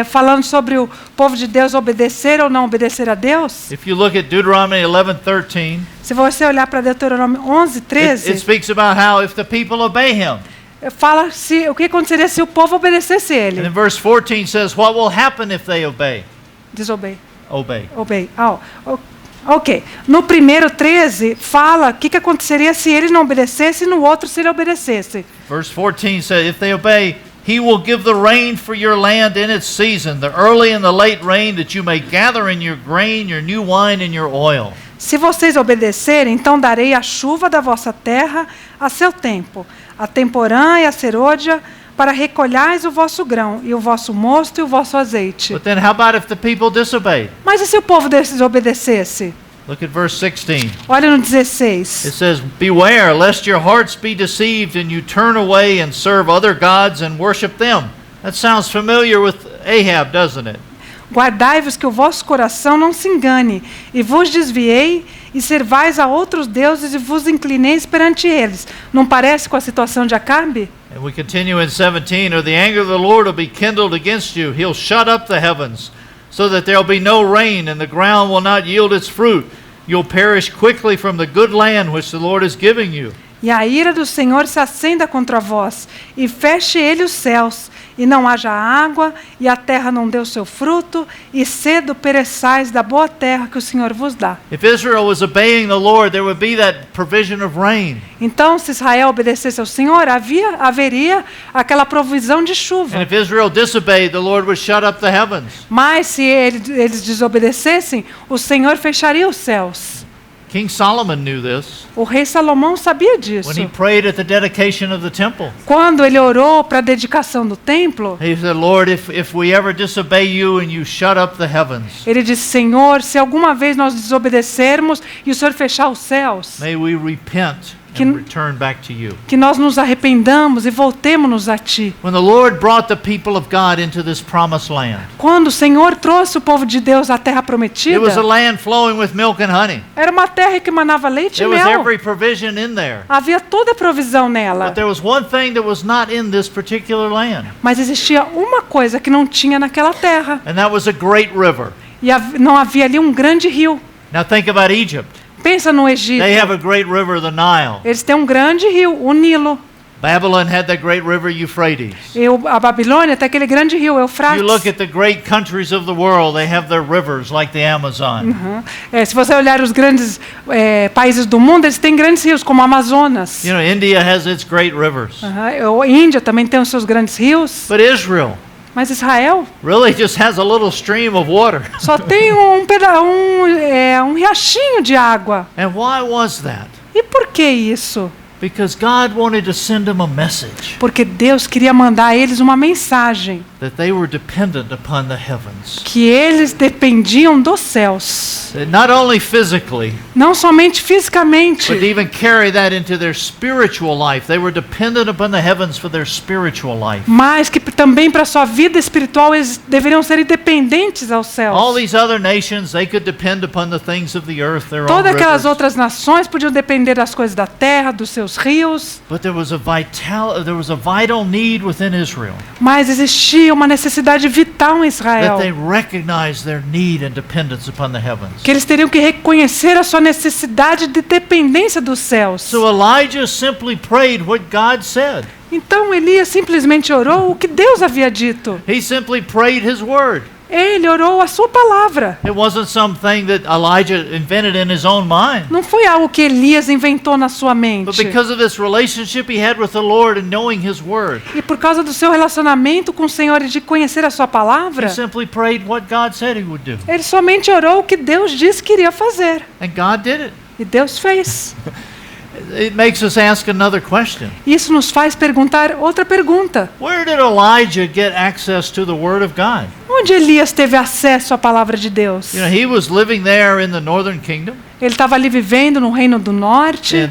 falando sobre o povo de Deus obedecer ou não obedecer a Deus, If you look at Deuteronomy 11:13, se você olhar para Deuteronômio 11, it 13, speaks about how if the people obey him. fala o que aconteceria se o povo obedecesse And ele. then verse 14 says, what will happen if they obey? Obey. Obey. Ok. No primeiro 13, fala o que aconteceria se eles não obedecessem, e no outro se ele obedecesse. Verse 14 says, if they obey, he will give the rain for your land in its season, the early and the late rain, that you may gather in your grain, your new wine, and your oil. Se vocês obedecerem, então darei a chuva da vossa terra a seu tempo, a temporã e a serôdia, para recolhais o vosso grão, e o vosso mosto e o vosso azeite. But then how about if the people disobeyed? Mas e se o povo desobedecesse? Look at verse 16. Olha no 16. It says, beware lest your hearts be deceived and you turn away and serve other gods and worship them. That sounds familiar with Ahab, doesn't it? Guardai-vos que o vosso coração não se engane, e vos desviei, e servais a outros deuses, e vos inclineis perante eles. Não parece com a situação de Acabe? And we continue in 17, or the anger of the Lord will be kindled against you. He'll shut up the heavens, so that there will be no rain, and the ground will not yield its fruit. You'll perish quickly from the good land which the Lord is giving you. E a ira do Senhor se acenda contra vós, e feche ele os céus, e não haja água, e a terra não dê o seu fruto, e cedo pereçais da boa terra que o Senhor vos dá. If Israel was obeying the Lord, there would be that provision of rain. Então, se Israel obedecesse ao Senhor, haveria aquela provisão de chuva. And if Israel disobeyed, the Lord would shut up the heavens. Mas se eles desobedecessem, o Senhor fecharia os céus. King Solomon knew this O rei Salomão sabia disso. when he prayed at the dedication of the temple. Quando ele orou para a dedicação do templo, He said, Lord, if we ever disobey you and you shut up the heavens, ele disse, Senhor, se alguma vez nós desobedecermos e o Senhor fechar os céus, may we repent Que- and return back to you. que nós nos arrependamos e voltemos-nos a Ti. When the Lord brought the people of God into this promised land, Quando o Senhor trouxe o povo de Deus à terra it prometida, was a land flowing with milk and honey. era uma terra que emanava leite e There was mel. every provision in there. Havia toda a provisão nela. But there was one thing that was not in this particular land, Mas existia uma coisa que não tinha naquela terra. and that was a great river. E não havia ali um grande rio. Now think about Egypt. Pensa no Egito. They have a great river, the Nile. Eles têm um grande rio, o Nilo. Babylon had that great river, Euphrates. E a Babilônia tem aquele grande rio, Eufrates. You look at the great countries of the world, they have their rivers like the Amazon. Se você olhar os grandes países do mundo, eles têm grandes rios, como o Amazonas. You know, India has its great rivers. A Índia também tem os seus grandes rios. But Israel Mas Israel really just has a little stream of water. só tem um riachinho de água. And why was that? E por que isso? Because God wanted to send them a message Porque Deus queria mandar a eles uma mensagem. that they were dependent upon the heavens. que eles dependiam dos céus, Not only physically, não somente fisicamente, but to even carry that into their spiritual life. They were dependent upon the heavens for their spiritual life. mas que também para a sua vida espiritual eles deveriam ser independentes aos céus. All these other nations, they could depend upon the things of the earth, their own Todas aquelas rivers. outras nações podiam depender das coisas da terra, dos seus rios, But there was a vital need within Israel, mas existia uma necessidade vital em that Israel, they recognized their need and dependence upon the heavens. que eles teriam que reconhecer a sua necessidade de dependência dos céus. So Elijah simply prayed what God said. Então Elias simplesmente orou o que Deus havia dito. He simply prayed his word. Ele orou a sua palavra. It wasn't something that Elijah invented in his own mind. Não foi algo que Elias inventou na sua But mente. because of this relationship he had with the Lord and knowing his word, E por causa do seu relacionamento com o Senhor e de conhecer a sua he palavra, simply prayed what God said he would do. ele somente orou o que Deus disse que iria fazer. And God did it. E Deus fez. It makes us ask another question. Isso nos faz perguntar outra pergunta. Where did Elijah get access to the word of God? Onde Elias teve acesso à palavra de Deus? You know, he was living there in the northern kingdom, Ele estava ali vivendo no Reino do Norte, and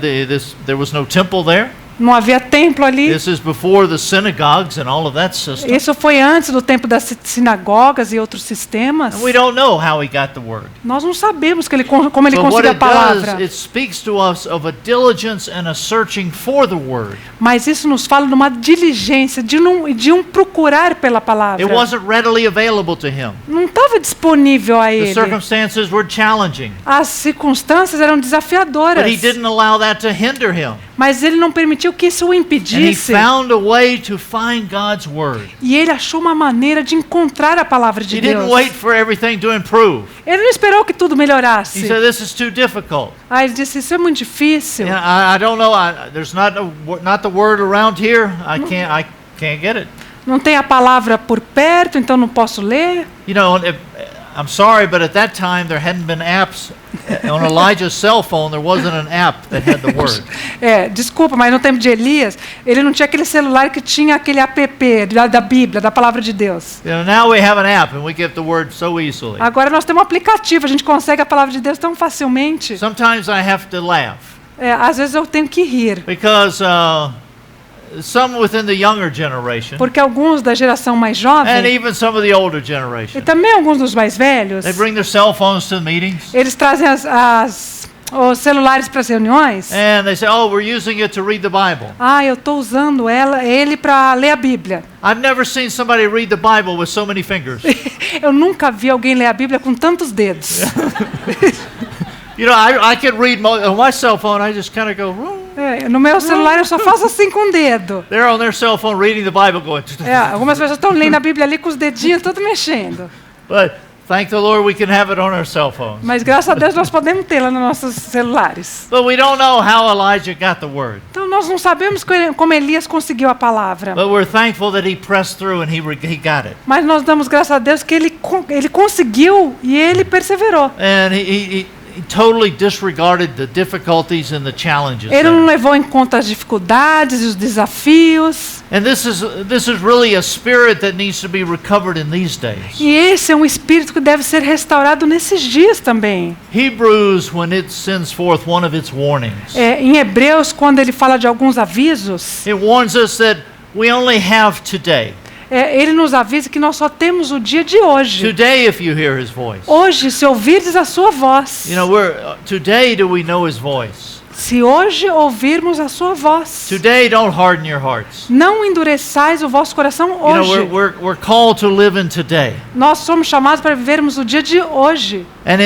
there was no temple there. não havia templo ali. This is before the synagogues and all of that system. Isso foi antes do tempo das sinagogas e outros sistemas. And we don't know how he got the word. Nós não sabemos como ele But what conseguiu a it palavra. does, it speaks to us of a diligence and a searching for the word. Mas isso nos fala de uma diligência, de um procurar pela palavra. It wasn't readily available to him. Não estava disponível a The ele. circumstances were challenging, As circunstâncias eram desafiadoras. but he didn't allow that to hinder him. Mas ele não permitiu que isso o And he impedisse. found a way to find God's word. E ele achou uma maneira de encontrar a palavra de He Deus. didn't wait for everything to improve. Ele não esperou que tudo He melhorasse. said, "This is too difficult. Aí ele disse, isso é muito difícil. I don't know. There's not the word around here. I can't get it." Não tem a palavra por perto, então não posso ler. You know, I'm sorry, but at that time there hadn't been apps. On Elijah's cell phone, there wasn't an app that had the word. Desculpa, mas no tempo de Elias, ele não tinha aquele celular que tinha aquele app da Bíblia, da palavra de Deus. You know, now we have an app and we get the word so easily. Agora nós temos um aplicativo, a gente consegue a palavra de Deus tão facilmente. Sometimes I have to laugh Às vezes eu tenho que rir, because some within the younger generation porque alguns da geração mais and jovem, even some of the older e generation, também alguns dos mais velhos, they bring their cell phones to the meetings eles trazem os celulares para as reuniões. and they say, "Oh, we're using it to read the Bible." Eu estou usando ele para ler a Bíblia. I've never seen somebody read the Bible with so many fingers. Eu nunca vi alguém ler a Bíblia com tantos dedos. You know, I can read on my cell phone. I just kind of go. No meu celular eu só faço assim com o dedo. They're on their cell phone reading the Bible, going. Algumas pessoas estão lendo a Bíblia ali com os dedinhos todos mexendo. But thank the Lord, we can have it on our cell phones. Mas graças a Deus nós podemos tê-la nos nossos celulares. But we don't know how Elijah got the word. Então nós não sabemos como Elias conseguiu a palavra. But we're thankful that he pressed through and he got it. Mas nós damos graças a Deus que ele conseguiu e ele perseverou. And he totally disregarded the difficulties and the challenges Ele não there. levou em conta as dificuldades e os desafios. And this is really a spirit that needs to be recovered in these days. E esse é um espírito que deve ser restaurado nesses dias também. Hebrews, when it sends forth one of its warnings, Em Hebreus, quando ele fala de alguns avisos, it warns us that we only have today. ele nos avisa que nós só temos o dia de hoje. Today, if you hear his voice. Hoje, se ouvirdes a sua voz. You know, today do we know his voice. Se hoje ouvirmos a sua voz. Today, don't harden your hearts. Não endureçais o vosso coração You know, hoje. we're called to live in today. Nós somos chamados para vivermos o dia de hoje. And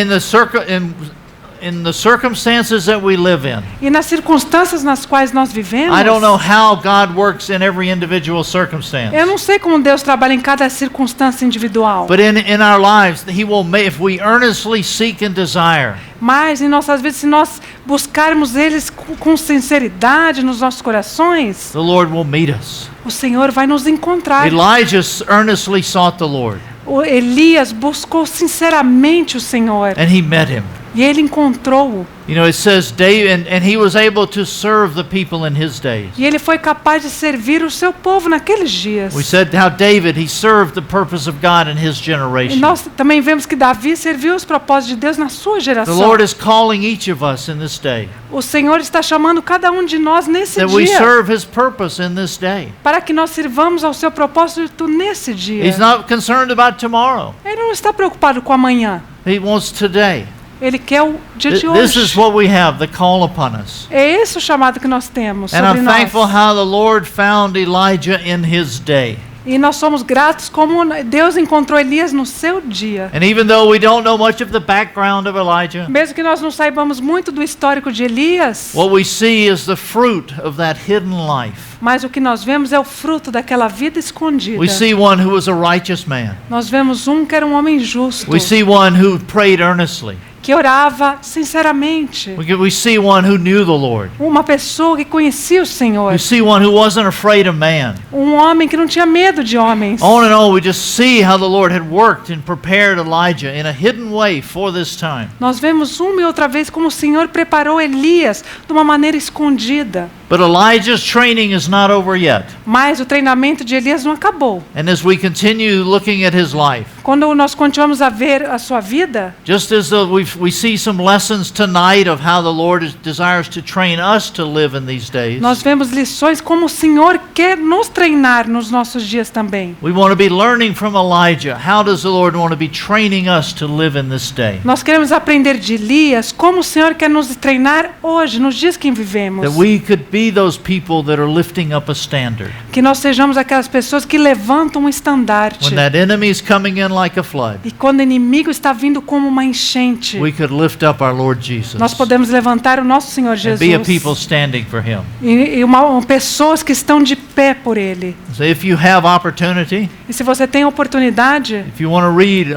in the circumstances that we live in, E nas circunstâncias nas quais nós vivemos, I don't know how God works in every individual circumstance. eu não sei como Deus trabalha em cada circunstância individual. But in our lives, He will make, if we earnestly seek and desire, Mas em nossas vidas, se nós buscarmos eles com sinceridade nos nossos corações, the Lord will meet us. o Senhor vai nos encontrar. Elijah earnestly sought the Lord, O Elias buscou sinceramente o Senhor and he met Him. E ele encontrou-o. You know, it says David, and he was able to serve the people in his days. E ele foi capaz de servir o seu povo naqueles dias. We said how David, he served the purpose of God in his E generation. nós também vemos que Davi serviu os propósitos de Deus na sua The geração. Lord is calling each of us in this day O Senhor está chamando cada um de nós nesse that we dia serve his purpose in this day. para que nós sirvamos ao seu propósito nesse dia. He's not concerned about tomorrow. Ele não está preocupado com amanhã. He wants today. Ele quer o dia de This is hoje. what we have, the call upon us. É esse o chamado que nós temos And sobre I'm nós. thankful how the Lord found Elijah in his day. E nós somos gratos como Deus encontrou Elias no seu dia. And even though we don't know much of the background of Elijah, Mesmo que nós não saibamos muito do histórico de Elias, what we see is the fruit of that hidden life. mas o que nós vemos é o fruto daquela vida escondida. We see one who was a righteous man. Nós vemos um que era um homem justo, We see one who prayed earnestly. que orava sinceramente. We see one who knew the Lord. Uma pessoa que conhecia o Senhor. We see one who wasn't afraid of man. Um homem que não tinha medo de homens. On and on, we just see how the Lord had worked and prepared Elijah in a hidden way for this time. Nós vemos uma e outra vez como o Senhor preparou Elias de uma maneira escondida. But Elijah's training is not over yet. Mas o treinamento de Elias não acabou. And as we continue looking at his life, Quando nós continuamos a ver a sua vida, just as we see some lessons tonight of how the Lord desires to train us to live in these days, nós vemos lições como o Senhor quer nos treinar nos nossos dias também. we want to be learning from Elijah. How does the Lord want to be training us to live in this day? Nós queremos aprender de Elias como o Senhor quer nos treinar hoje, nos dias que vivemos. That we could be those people that are lifting up a standard. Que nós sejamos aquelas pessoas que levantam um estandarte. When that enemy is coming in like a flood, E quando o inimigo está vindo como uma enchente, we could lift up our Lord Jesus nós podemos levantar o nosso Senhor and Jesus. be a people standing for Him. E pessoas que estão de pé por Ele. So if you have opportunity, E se você tem oportunidade, if you want to read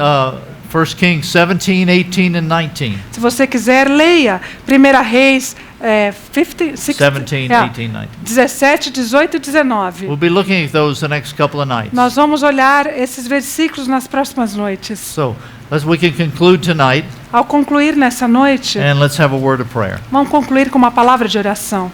1 Kings 17, 18, and 19. se você quiser, leia 1 Reis 17, 18, 19. 17, 18 e 19. We'll be looking at those the next couple of nights. Nós vamos olhar esses versículos nas próximas noites. So we can conclude tonight, Ao concluir nessa noite, and let's have a word of prayer. vamos concluir com uma palavra de oração.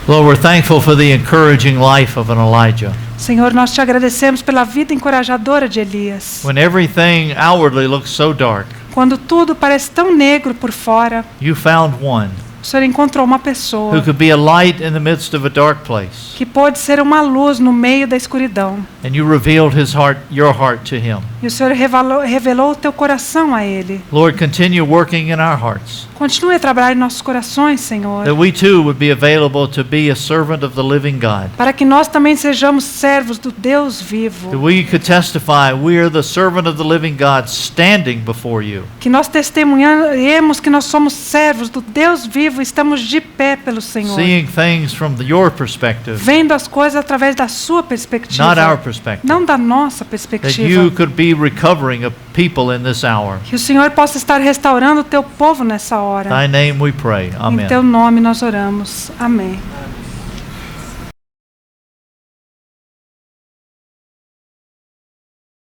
Lord, we're thankful for the encouraging life of an Elijah. Senhor, nós te agradecemos pela vida encorajadora de Elias. When everything outwardly looks so dark, Quando tudo parece tão negro por fora, you found one o Senhor encontrou uma who pessoa could be a light in the midst of a dark place, que pôde ser uma luz no meio da escuridão. and you revealed your heart to him. E o Senhor revelou o teu coração a ele. Lord, continue working in our hearts, Continue a trabalhar em nossos corações, Senhor, that we too would be available to be a servant of the living God, para que nós também sejamos servos do Deus that vivo. we could testify we are the servant of the living God standing before you. Que nós testemunhemos que nós somos servos do Deus vivo e estamos de pé pelo Senhor. Seeing things from your perspective, Vendo as coisas através da sua perspectiva. not our perspective. Não da nossa That perspectiva. you could be recovering of people in this hour. Que o Senhor possa estar restaurando o teu povo nessa hora. Thy name we pray. Amen. Em teu nome nós oramos. Amém.